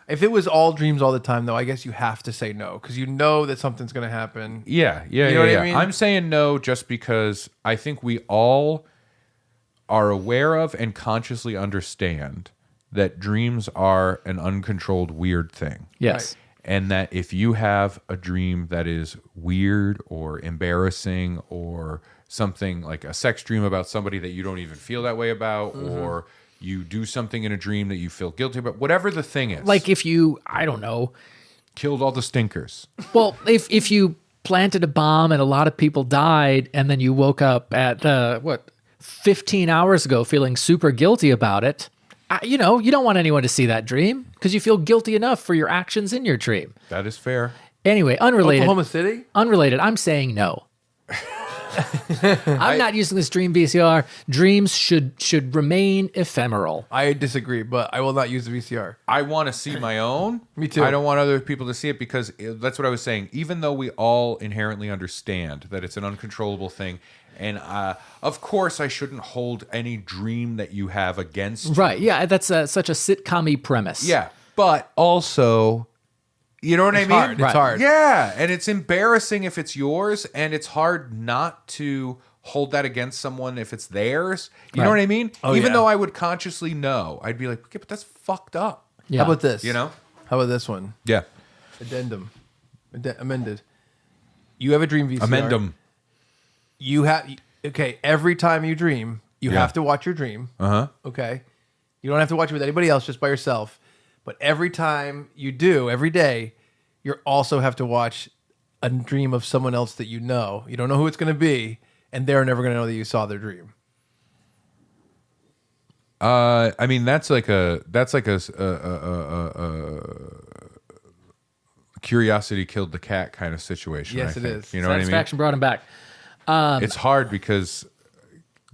If it was all dreams all the time, though, I guess you have to say no because you know that something's going to happen. Yeah. You know what I mean? I'm saying no just because I think we all are aware of and consciously understand that dreams are an uncontrolled weird thing. Yes. Right. And that if you have a dream that is weird or embarrassing or something like a sex dream about somebody that you don't even feel that way about, or you do something in a dream that you feel guilty about, whatever the thing is. Like if you, I don't know, killed all the stinkers. well, if you planted a bomb and a lot of people died, and then you woke up at 15 hours ago feeling super guilty about it, you don't want anyone to see that dream because you feel guilty enough for your actions in your dream. That is fair. Anyway, unrelated. Oklahoma City? Unrelated. I'm saying no. I'm not using this dream VCR. Dreams should remain ephemeral. I disagree, but I will not use the VCR. I want to see my own. Me too. I don't want other people to see it because that's what I was saying. Even though we all inherently understand that it's an uncontrollable thing, and of course I shouldn't hold any dream that you have against you. Right. Yeah, that's such a sitcom-y premise. Yeah, but also, you know what I mean? Hard. It's hard. Yeah, and it's embarrassing if it's yours, and it's hard not to hold that against someone if it's theirs. You know what I mean? Oh, Even yeah. though I would consciously know, I'd be like, okay, but that's fucked up. Yeah. How about this? You know? How about this one? Yeah. Addendum. Amended. You have a dream VCR. Amendum. You have every time you dream, you Yeah. have to watch your dream. Uh-huh. Okay. You don't have to watch it with anybody else, just by yourself. But every time you do, every day, you also have to watch a dream of someone else that you know. You don't know who it's going to be, and they're never going to know that you saw their dream. I mean, that's like a curiosity killed the cat kind of situation. Yes, I it think. is. You know what I mean? Satisfaction brought him back. It's hard because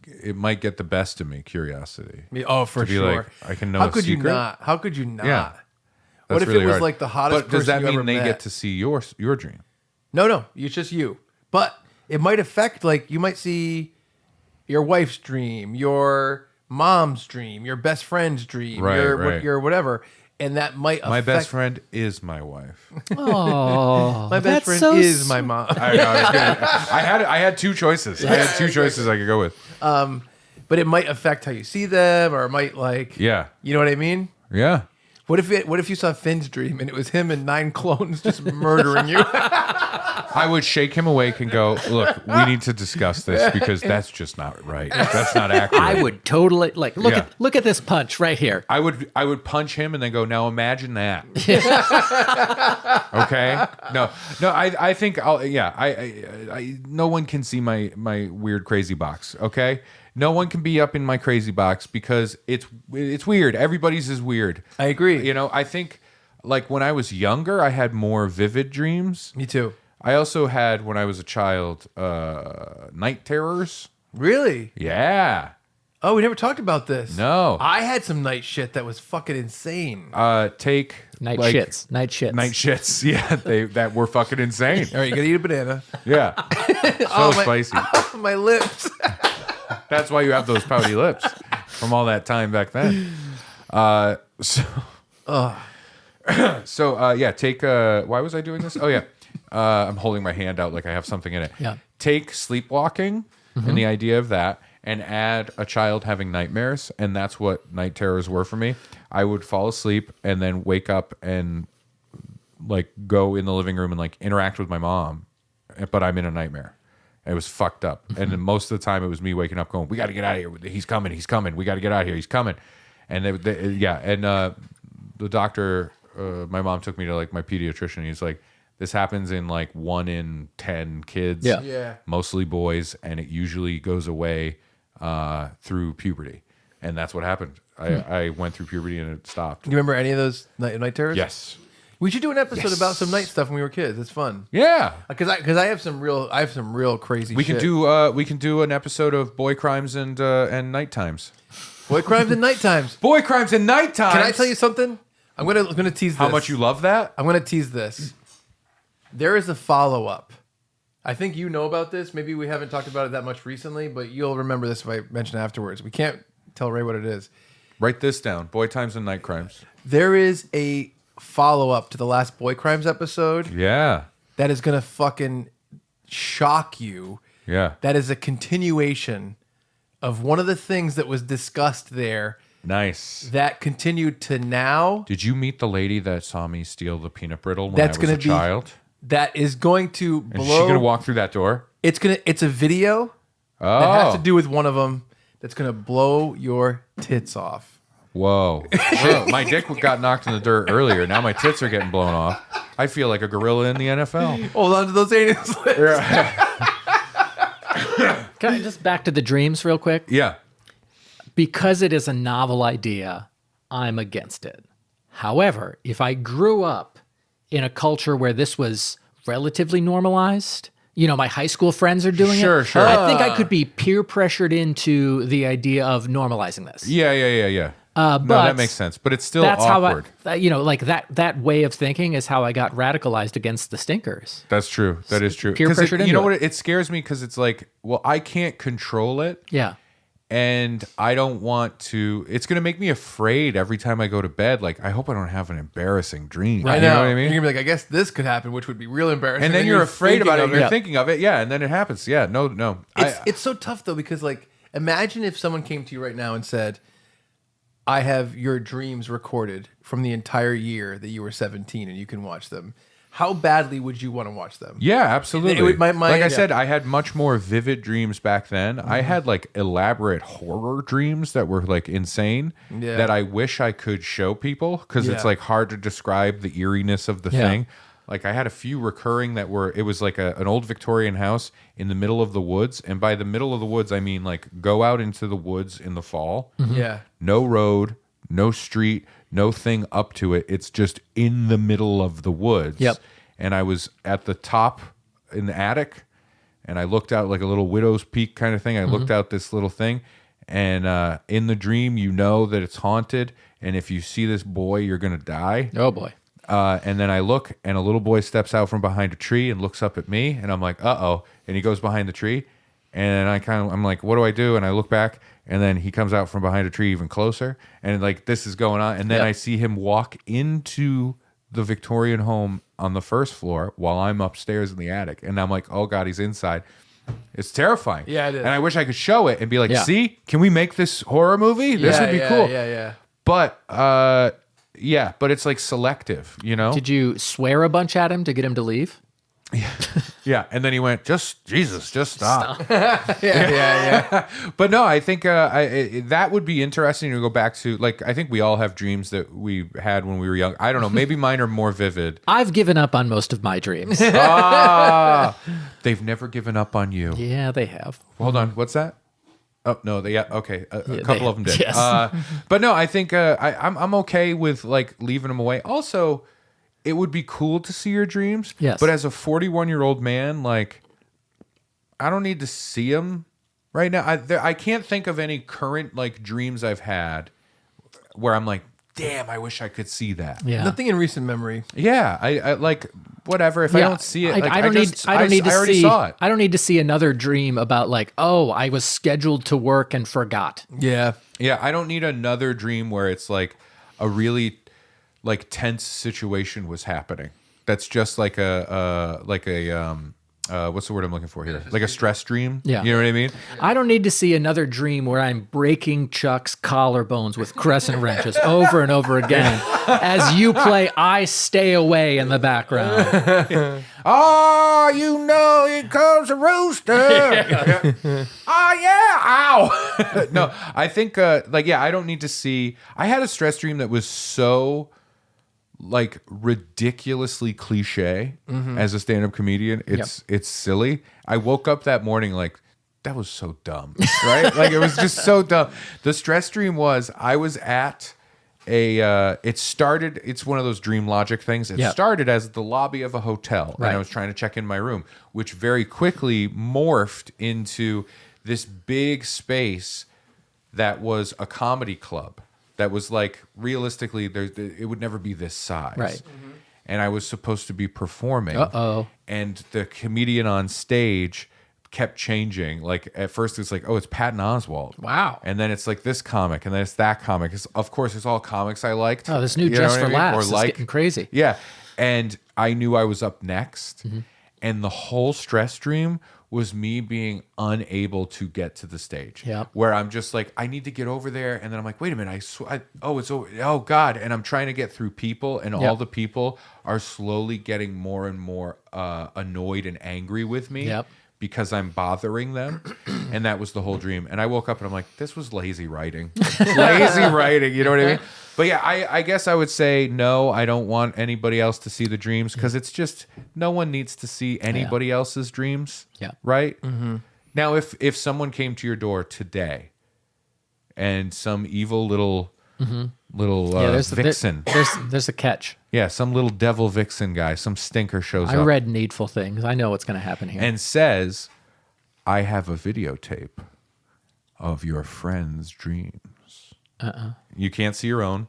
it might get the best of me. Curiosity. Oh, for To be sure. like, I can know How a could you secret? not? How could you not? Yeah. What That's if really it was hard. like the hottest But does person that you mean ever they met? get to see your dream? No, it's just you. But it might affect, like, you might see your wife's dream, your mom's dream, your best friend's dream, Right. your whatever, and that might affect. My best friend is my wife. Oh, My best friend is my mom. I had two choices. I had two choices I could go with. But it might affect how you see them, or it might, like, Yeah. you know what I mean? Yeah. What if you saw Finn's dream and it was him and 9 clones just murdering you? I would shake him awake and go, look, we need to discuss this because that's just not right. That's not accurate. I would totally look Yeah. look at this punch right here. I would punch him and then go, now imagine that. Okay? No, I think no one can see my weird crazy box, okay? No one can be up in my crazy box because it's weird. Everybody's is weird. I agree. You know, I think like when I was younger, I had more vivid dreams. Me too. I also had, when I was a child, night terrors. Really? Yeah. Oh, we never talked about this. No. I had some night shit that was fucking insane. Take Night like, shits. Night shits. Night shits. Yeah, that were fucking insane. All right, you gotta eat a banana. Yeah. So spicy. My lips. That's why you have those pouty lips from all that time back then. Take why was I doing this? Oh yeah. I'm holding my hand out like I have something in it. Yeah. Take sleepwalking and the idea of that and add a child having nightmares, and that's what night terrors were for me. I would fall asleep and then wake up and like go in the living room and like interact with my mom, but I'm in a nightmare. It was fucked up. And then most of the time it was me waking up going, we got to get out of here. He's coming. We got to get out of here. He's coming. And the doctor, my mom took me to like my pediatrician. He's like, this happens in like 1 in 10 kids, Yeah. mostly boys, and it usually goes away through puberty. And that's what happened. I went through puberty and it stopped. Do you remember any of those night terrors? Yes. We should do an episode about some night stuff when we were kids. It's fun. Yeah. Because I have some real crazy. We shit. can do an episode of boy crimes and night times. Boy crimes and night times. Boy crimes and night times. Can I tell you something? I'm gonna tease this. how much you love that? I'm gonna tease this. There is a follow-up. I think you know about this. Maybe we haven't talked about it that much recently, but you'll remember this if I mention it afterwards. We can't tell Ray what it is. Write this down. Boy times and night crimes. There is a follow-up to the last Boy Crimes episode Yeah. that is gonna fucking shock you. Yeah. That is a continuation of one of the things that was discussed there Nice. that continued to now. Did you meet the lady that saw me steal the peanut brittle when That's I was gonna a be child? That is going to blow. And she's gonna walk through that door. It's a video Oh. that has to do with one of them that's gonna blow your tits off. Whoa. Shit, my dick got knocked in the dirt earlier. Now my tits are getting blown off. I feel like a gorilla in the NFL. Hold on to those anus lips. Can I just back to the dreams real quick? Yeah. Because it is a novel idea, I'm against it. However, if I grew up in a culture where this was relatively normalized, my high school friends are doing Sure, it. sure. I think I could be peer pressured into the idea of normalizing this. Yeah. No, but that makes sense. But it's still That's awkward. how that way of thinking is how I got radicalized against the stinkers. That's true. That is true. Peer 'Cause pressured you into know it. what? It scares me because it's like, well, I can't control it. Yeah. And I don't want to. It's going to make me afraid every time I go to bed. Like, I hope I don't have an embarrassing dream. I You know know what I mean? You're gonna be like, I guess this could happen, which would be real embarrassing. And then you're afraid about it. thinking of You're thinking of it. Yeah. And then it happens. Yeah. No. It's so tough though, because like, imagine if someone came to you right now and said, I have your dreams recorded from the entire year that you were 17 and you can watch them. How badly would you want to watch them? Yeah, absolutely. It would- my- like I yeah. said, I had much more vivid dreams back then. I had like elaborate horror dreams that were like insane Yeah. that I wish I could show people because it's Yeah. like hard to describe the eeriness of the Yeah. thing. Like I had a few recurring that were, it was like an old Victorian house in the middle of the woods. And by the middle of the woods, I mean like go out into the woods in the fall. Yeah. No road, no street, no thing up to it. It's just in the middle of the woods. Yep. And I was at the top in the attic and I looked out like a little widow's peak kind of thing. I looked out this little thing and in the dream, you know that it's haunted. And if you see this boy, you're going to die. Oh boy. And then I look and a little boy steps out from behind a tree and looks up at me and I'm like, uh-oh. And he goes behind the tree and I'm like, what do I do? And I look back and then he comes out from behind a tree even closer and like this is going on. And then Yep. I see him walk into the Victorian home on the first floor while I'm upstairs in the attic. And I'm like, oh God, he's inside. It's terrifying. Yeah, it is. And I wish I could show it and be like, Yeah. see, can we make this horror movie? This would be cool. Yeah. But yeah, but it's like selective, you know? Did you swear a bunch at him to get him to leave? Yeah, and then he went, just stop. Yeah. But no, I think that would be interesting to go back to. Like, I think we all have dreams that we had when we were young. I don't know, maybe mine are more vivid. I've given up on most of my dreams. They've never given up on you. Yeah, they have. Hold on, what's that? Oh no, okay. A Yeah, couple they- of them did. yes. But no, I think I'm okay with like leaving them away. Also, it would be cool to see your dreams. Yes. But as a 41-year-old man, like I don't need to see them. Right now, I can't think of any current like dreams I've had where I'm like, damn, I wish I could see that. Yeah. Nothing in recent memory. Yeah, I like whatever. If I don't see it, like, I don't need. I don't need to already see. saw it. I don't need to see another dream about like, oh, I was scheduled to work and forgot. Yeah. Yeah, I don't need another dream where it's like a really like tense situation was happening. That's just like a what's the word I'm looking for here? Like a stress dream. Yeah. You know what I mean? I don't need to see another dream where I'm breaking Chuck's collarbones with crescent wrenches over and over again as you play I Stay Away in the background. Oh, you know, here comes a rooster. Oh, yeah. Ow. No, I think, I don't need to see. I had a stress dream that was so, like, ridiculously cliche as a stand-up comedian. It's silly. I woke up that morning like, that was so dumb, right? Like, it was just so dumb. The stress dream was I was at it's one of those dream logic things. It started as the lobby of a hotel, and I was trying to check in my room, which very quickly morphed into this big space that was a comedy club that was like, realistically, it would never be this size. Right. And I was supposed to be performing. Uh-oh. And the comedian on stage kept changing. Like, at first it's like, oh, it's Patton Oswalt. Wow. And then it's like this comic, and then it's that comic. Of course, it's all comics I liked. Oh, this new You know Just what for I mean? Laughs is getting crazy. Yeah. And I knew I was up next. And the whole stress dream was me being unable to get to the stage. Yeah. Where I'm just like, I need to get over there. And then I'm like, wait a minute. Oh God. And I'm trying to get through people, and all the people are slowly getting more and more annoyed and angry with me. Yep. Because I'm bothering them. And that was the whole dream. And I woke up and I'm like, this was lazy writing. Lazy writing, you know what I mean? But yeah, I guess I would say no, I don't want anybody else to see the dreams, because it's just, no one needs to see anybody else's dreams. Yeah. Right? Now, if someone came to your door today and some evil little vixen. There's a catch. Yeah, some little devil vixen guy, some stinker shows I up read Needful Things. I know what's going to happen here. and says, I have a videotape of your friend's dreams. You can't see your own.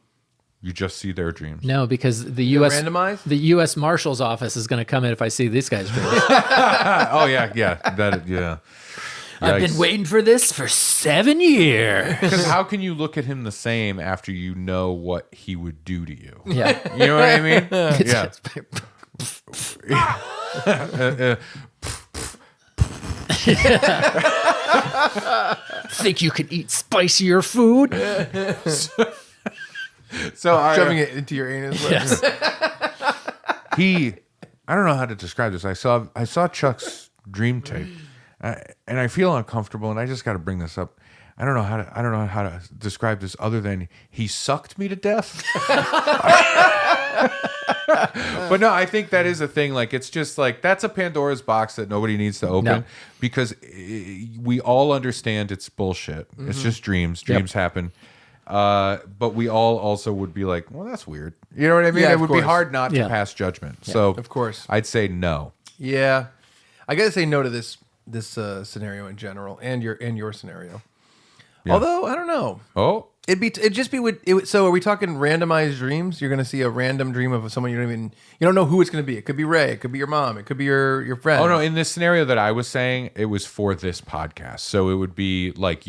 You just see their dreams. No, because the U.S. randomized? The U.S. Marshal's office is going to come in if I see this guy's dreams. Oh, yeah. I've been waiting for this for 7 years. Because how can you look at him the same after you know what he would do to you? Yeah. You know what I mean? Think you can eat spicier food? So Shoving it into your anus. Yes. I don't know how to describe this. I saw Chuck's dream tape, and I feel uncomfortable, and I just got to bring this up. I don't know how to describe this other than he sucked me to death. But no, I think that is a thing. Like, it's just like, that's a Pandora's box that nobody needs to open, because we all understand it's bullshit. It's just dreams. Dreams happen. But we all also would be like, well, that's weird. You know what I mean? Yeah, It of would be course. hard not to pass judgment. So of course. I'd say no. Yeah. I got to say no to this scenario in general, and your scenario. Yeah. Although, I don't know. Oh, So are we talking randomized dreams? You're going to see a random dream of someone you don't know who it's going to be. It could be Ray. It could be your mom. It could be your friend. oh no! In this scenario that I was saying, it was for this podcast, so it would be like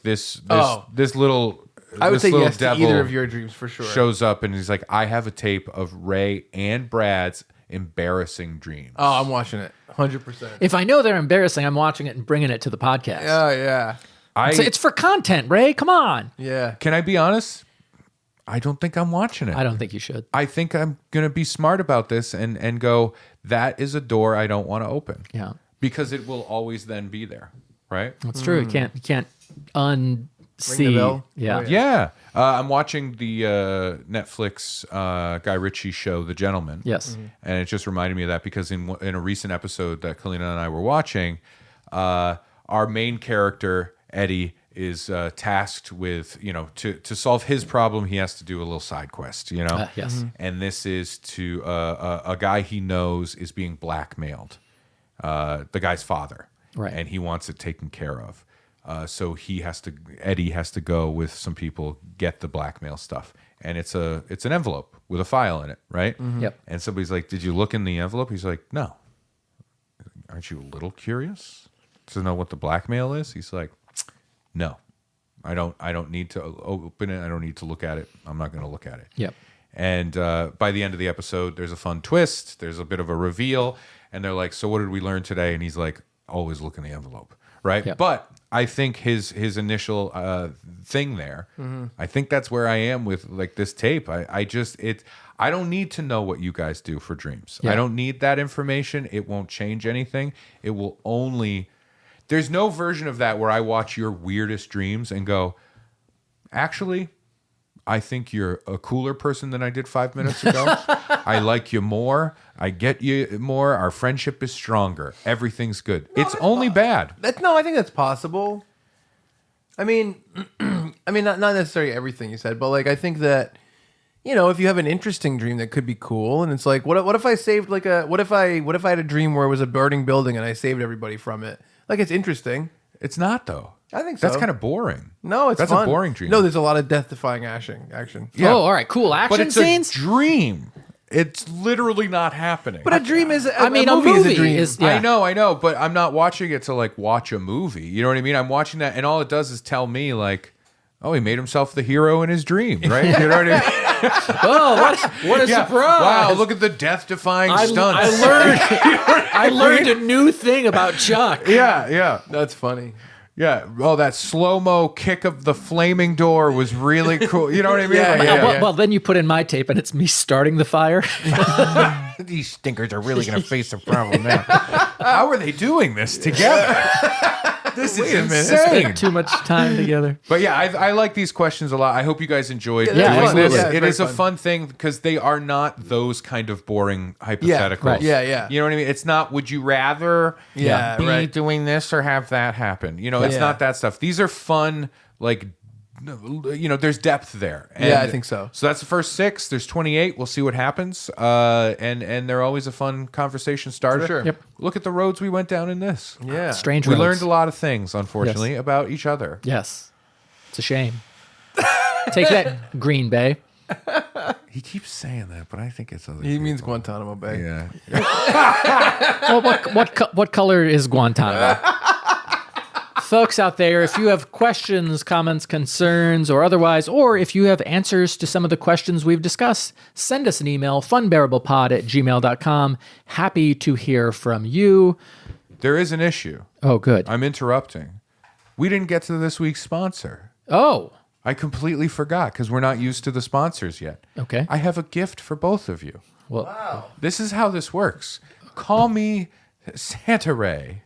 this little. I would this say little yes to devil either of your dreams for sure. shows up and he's like, I have a tape of Ray and Brad's embarrassing dreams. Oh, I'm watching it. 100%. If I know they're embarrassing, I'm watching it and bringing it to the podcast. Oh, yeah. It's for content, Ray. Come on. Yeah. Can I be honest? I don't think I'm watching it. I don't think you should. I think I'm gonna be smart about this and go, that is a door I don't want to open. Yeah. Because it will always then be there, right? That's true. You can't unsee. Ring the bell? Yeah. Oh, Yeah. I'm watching the Netflix Guy Ritchie show, The Gentleman. Yes. And it just reminded me of that, because in a recent episode that Kalina and I were watching, our main character, Eddie, is tasked with, to solve his problem, he has to do a little side quest, Yes. And this is to a guy he knows is being blackmailed, the guy's father. Right. And he wants it taken care of. So Eddie has to go with some people, get the blackmail stuff. And it's an envelope with a file in it, right? Yep. And somebody's like, "Did you look in the envelope?" He's like, "No." "Aren't you a little curious to know what the blackmail is?" He's like, "No. I don't need to open it. I don't need to look at it. I'm not going to look at it." Yep. And by the end of the episode, there's a fun twist. There's a bit of a reveal. And they're like, "So what did we learn today?" And he's like, "Always look in the envelope." Right? Yep. But I think his initial thing there, I think that's where I am with like this tape. I don't need to know what you guys do for dreams. Yeah. I don't need that information. It won't change anything. It will only... There's no version of that where I watch your weirdest dreams and go, "Actually, I think you're a cooler person than I did 5 minutes ago. I like you more. I get you more. Our friendship is stronger. Everything's good." It's only bad. I think that's possible. I mean, not necessarily everything you said, but like I think that, you know, if you have an interesting dream that could be cool, and it's like, what if I saved like what if I had a dream where it was a burning building and I saved everybody from it? Like, it's interesting. It's not, though. I think so. That's kind of boring. No, it's That's fun. a boring dream. No, there's a lot of death-defying action. Yeah. Oh, all right, cool. Action But it's scenes. a dream. It's literally not happening. But a dream is. I mean, a movie is a dream. is. Yeah. I know, but I'm not watching it to like watch a movie. You know what I mean? I'm watching that, and all it does is tell me like, "Oh, he made himself the hero in his dream," right? You know what I mean? Oh, what a Yeah. surprise! Wow, look at the death-defying stunts. I learned a new thing about Chuck. Yeah. That's funny. Yeah. Oh, that slow-mo kick of the flaming door was really cool. You know what I mean? Yeah, Like, yeah. Well, then you put in my tape, and it's me starting the fire. These stinkers are really going to face a problem now. How are they doing this together? This is insane. Too much time together. But yeah, I like these questions a lot. I hope you guys enjoyed Yeah, doing absolutely. this. Yeah, it's It very is a fun. fun thing because they are not those kind of boring hypotheticals. right. Yeah. You know what I mean? It's not, would you rather Yeah, be right. doing this or have that happen? You know, it's Yeah. not that stuff. These are fun, like, you know, there's depth there. Yeah, I think so. So that's the first 6. There's 28. We'll see what happens. And they're always a fun conversation starter. For sure. Yep. Look at the roads we went down in this. Yeah. Strange We roads. learned a lot of things, unfortunately, about each other. Yes, it's a shame. Take that, Green Bay. He keeps saying that, but I think it's other. He means people. Guantanamo Bay. Yeah. Well, what color is Guantanamo? Folks out there, if you have questions, comments, concerns, or otherwise, or if you have answers to some of the questions we've discussed, send us an email, funbearablepod@gmail.com. Happy to hear from you. There is an issue. Oh, good. I'm interrupting. We didn't get to this week's sponsor. Oh, I completely forgot because we're not used to the sponsors yet. okay. I have a gift for both of you. Well, This is how this works. Call me Santa Ray.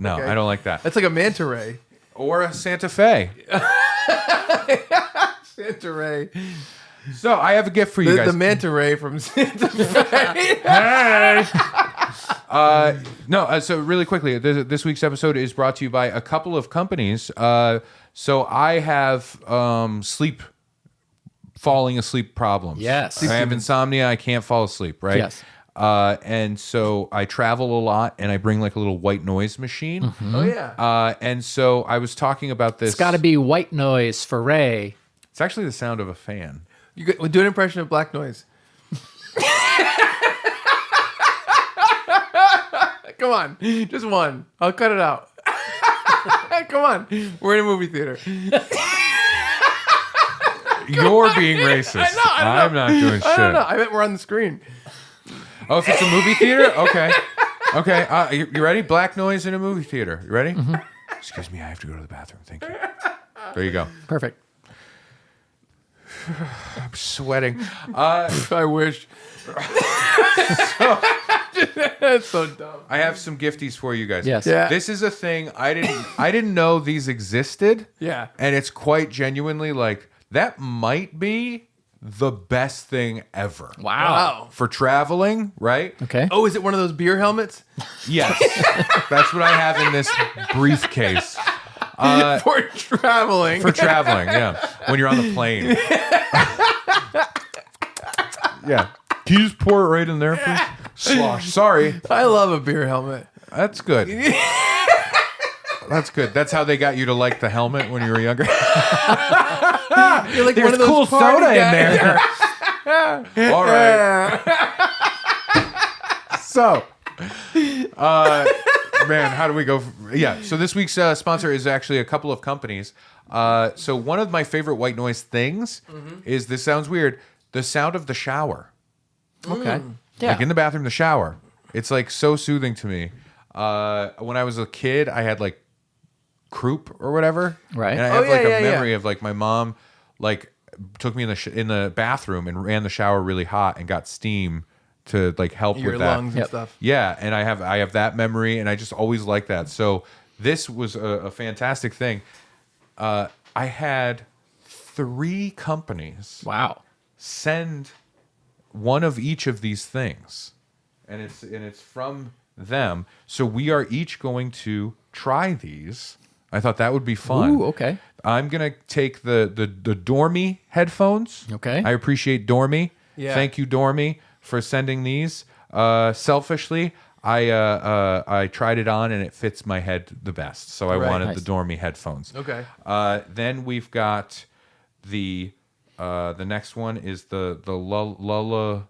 No, Okay. I don't like that. That's like a manta ray. Or a Santa Fe. Santa ray. So I have a gift for you guys. The manta ray from Santa Fe. So really quickly, this week's episode is brought to you by a couple of companies. So I have falling asleep problems. Yes. I have insomnia. I can't fall asleep, right? Yes. And so I travel a lot, and I bring like a little white noise machine. Oh, yeah. And so I was talking about this. it's got to be white noise for Ray. It's actually the sound of a fan. We'll do an impression of Black Noise. Come on. Just one. I'll cut it out. Come on. We're in a movie theater. You're being racist. I know. I'm not doing I don't know. shit. I meant we're on the screen. Oh, if it's a movie theater? Okay. Okay. You ready? Black noise in a movie theater. You ready? Excuse me, I have to go to the bathroom. Thank you. There you go. Perfect. I'm sweating. I wish. That's so dumb. I have some gifties for you guys. Yes. Yeah. This is a thing I didn't know these existed. Yeah. And it's quite genuinely like that might be the best thing ever. Wow. For traveling, right? Okay. Oh, is it one of those beer helmets? Yes. That's what I have in this briefcase. For traveling. For traveling, yeah. When you're on the plane. Yeah. Can you just pour it right in there, please? Slosh. Sorry. I love a beer helmet. That's good. That's good. That's how they got you to like the helmet when you were younger. You're like There's one of those cool party soda in guys. there. All right. So, man, how do we go? Yeah. So this week's sponsor is actually a couple of companies. So one of my favorite white noise things is, this sounds weird, the sound of the shower. Okay. Yeah. Like in the bathroom, the shower. It's like so soothing to me. When I was a kid, I had like croup or whatever. Right. And I have like a memory of like my mom like took me in the bathroom and ran the shower really hot and got steam to like help Your with that. lungs and stuff. Yeah, and I have that memory, and I just always like that. So this was a fantastic thing. I had 3 companies Wow. send one of each of these things, and it's from them. So we are each going to try these. I thought that would be fun. Ooh, okay. I'm gonna take the Dormy headphones. Okay. I appreciate Dormy. Yeah. Thank you, Dormy, for sending these. Selfishly, I tried it on and it fits my head the best, so I wanted Nice. the Dormy headphones. Okay. Then we've got the next one is the Lulla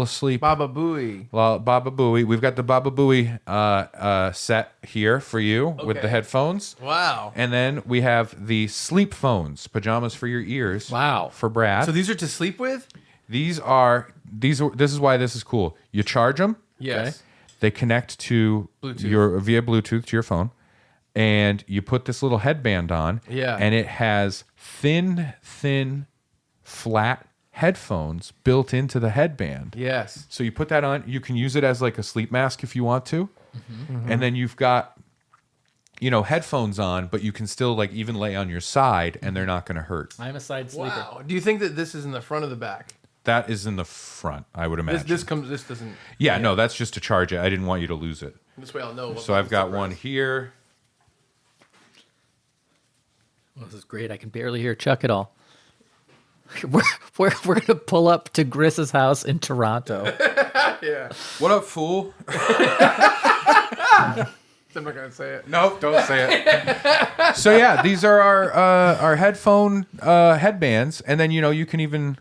Sleep. Baba Booey. Baba Booey. We've got the Baba Booey set here for you with the Okay. headphones. Wow. And then we have the sleep phones, pajamas for your ears. Wow. For Brad. So these are to sleep with? This is why this is cool. You charge them. Yes. They connect to Bluetooth. via Bluetooth to your phone, and you put this little headband on. Yeah. And it has thin, flat headphones built into the headband. Yes. So you put that on. You can use it as like a sleep mask if you want to, and then you've got, headphones on, but you can still like even lay on your side, and they're not going to hurt. I'm a side sleeper. Wow. Do you think that this is in the front or the back? That is in the front, I would imagine. This doesn't. Yeah, no, that's just to charge it. I didn't want you to lose it. This way I'll know. What So I've got buttons one to press. here. Well, this is great. I can barely hear Chuck at all. We're going to pull up to Griss's house in Toronto. Yeah. What up, fool? I'm not gonna say it. Nope, don't say it. So yeah, these are our headphone headbands, and then you can even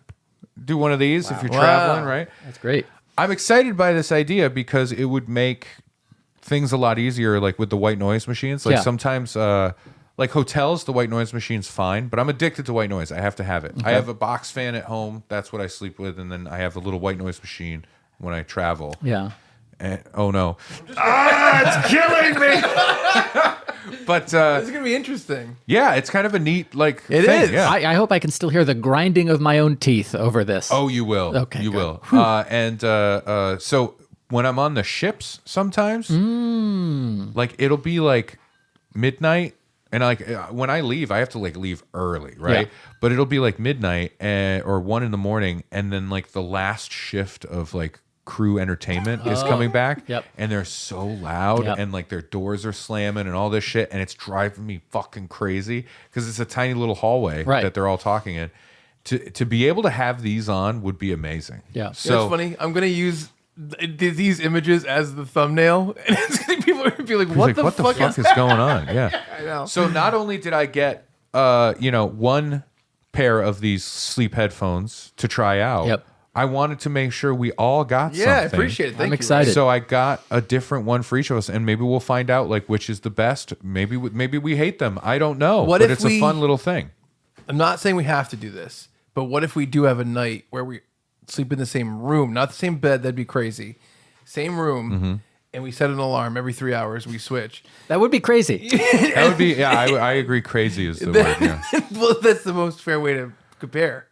do one of these if you're traveling, right? That's great. I'm excited by this idea because it would make things a lot easier, like with the white noise machines. Like Yeah. sometimes, like hotels, the white noise machine's fine, but I'm addicted to white noise. I have to have it. I have a box fan at home. That's what I sleep with, and then I have a little white noise machine when I travel. Yeah. And, oh no! It's killing me. But This is gonna be interesting. yeah, it's kind of a neat It thing. is. Yeah. I hope I can still hear the grinding of my own teeth over this. Oh, you will. Okay, you good. will. And so when I'm on the ships, sometimes, like it'll be like midnight, and like when I leave, I have to like leave early, right? Yeah. But it'll be like midnight or 1 a.m, and then like the last shift of like crew entertainment is coming back. Yep. And they're so loud, Yep. and like their doors are slamming and all this shit, and it's driving me fucking crazy because it's a tiny little hallway Right. that they're all talking in. To be able to have these on would be amazing. Yeah. So It's funny. I'm gonna use these images as the thumbnail, and it's gonna, people are gonna be like, "What, like, the, what fuck is going on?" Yeah. I know. So not only did I get one pair of these sleep headphones to try out, Yep. I wanted to make sure we all got Yeah, something. I appreciate it. Thank I'm you. excited. So I got a different one for each of us, and maybe we'll find out like which is the best. Maybe we hate them. I don't know. What but if it's a we- fun little thing. I'm not saying we have to do this, but what if we do have a night where we sleep in the same room, not the same bed? That'd be crazy. Same room, and we set an alarm every 3 hours. We switch. That would be crazy. That would be I agree. Crazy is the word. Yeah. Well, that's the most fair way to compare.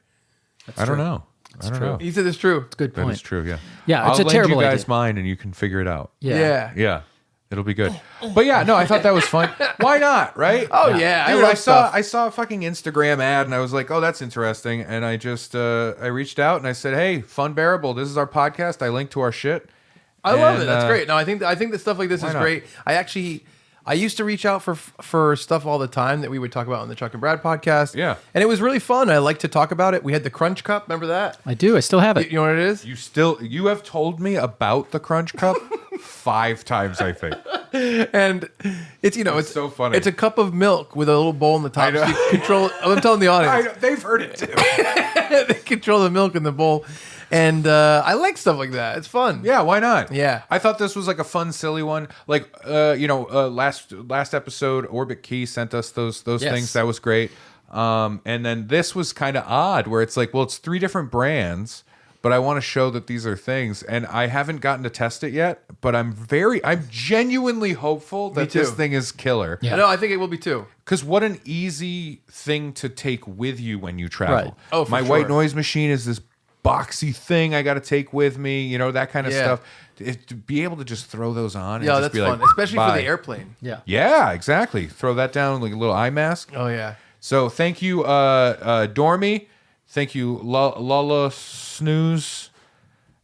I don't know. I don't know. You said it's true. Good That point. is true. Yeah. Yeah, it's I'll a terrible lend you guys idea. mine, and you can figure it out. Yeah. Yeah, it'll be good. But yeah, no, I thought that was fun. Why not, right? Oh yeah, Dude, I love stuff. I saw a fucking Instagram ad, and I was like, oh, that's interesting. And I just I reached out and I said, hey, Funbearable, this is our podcast. I linked to our shit. I love it. And, That's great. No, I think that stuff like this is not? great. I actually I used to reach out for stuff all the time that we would talk about on the Chuck and Brad podcast. Yeah. And it was really fun. I like to talk about it. We had the Crunch Cup. Remember that? I do. I still have it. You know what it is? You have told me about the Crunch Cup 5 times, I think. And it's it's so funny. It's a cup of milk with a little bowl in the top. I know. So you control. I'm telling the audience. They've heard it too. They control the milk in the bowl, and I like stuff like that. It's fun. Yeah, why not? Yeah. I thought this was like a fun, silly one. Like, last episode, Orbit Key sent us those Yes. things. That was great. And then this was kind of odd, where it's like, well, it's 3 different brands, but I want to show that these are things, and I haven't gotten to test it yet. But I'm genuinely hopeful that too. this thing is killer. Yeah. No, I think it will be too. Because what an easy thing to take with you when you travel. Right. Oh, for My sure. white noise machine is this boxy thing I got to take with me, that kind of Yeah. stuff. To be able to just throw those on and Yeah, just that's be fun, like, especially for bye. the airplane. Yeah. Yeah, exactly. Throw that down like a little eye mask. Oh yeah. So thank you, Dormy. Thank you, Lala Snooze.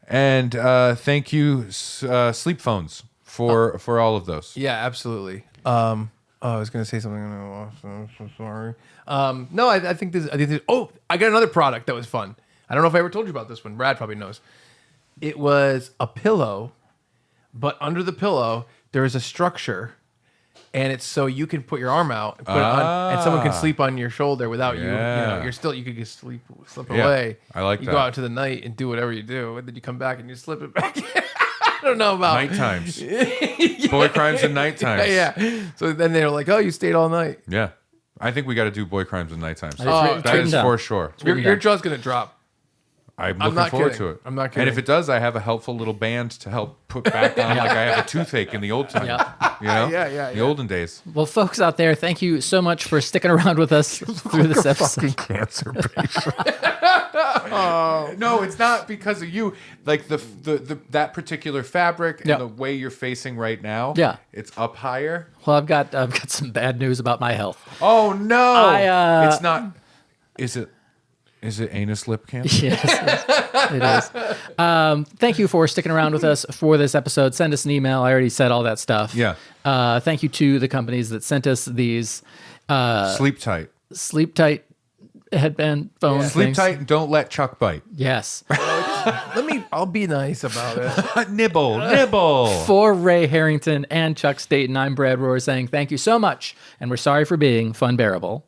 And thank you, Sleep Phones, for all of those. Yeah, absolutely. I was gonna say something. I'm so sorry. No, I think this. Oh, I got another product that was fun. I don't know if I ever told you about this one. Brad probably knows. It was a pillow, but under the pillow there is a structure, and it's so you can put your arm out and put it on, and someone can sleep on your shoulder without you. Yeah. You could just slip Yeah, away. I like you that. go out to the night and do whatever you do, and then you come back and you slip it back. I don't know about Night times. Boy crimes and night times. Yeah. So then they're like, "Oh, you stayed all night." Yeah. I think we got to do boy crimes and night times. Oh, That is down. for sure. Your jaw's gonna drop. I'm looking not forward kidding. to it. I'm not And kidding. if it does, I have a helpful little band to help put back on, like I have a toothache in the old time. Yeah. Yeah. The olden days. Well, folks out there, thank you so much for sticking around with us through this episode. Cancer patient. No, it's not because of you. Like the that particular fabric and Yeah. the way you're facing right now. Yeah. It's up higher. Well, I've got some bad news about my health. Oh no! It's not. Is it anus lip cancer? Yes, it is. Thank you for sticking around with us for this episode. Send us an email. I already said all that stuff. Yeah. Thank you to the companies that sent us these Sleep tight. sleep tight headband phone Sleep things. tight and don't let Chuck bite. Yes. I'll be nice about it. Nibble. For Ray Harrington and Chuck Staten, I'm Brad Rohr saying thank you so much, and we're sorry for being Funbearable.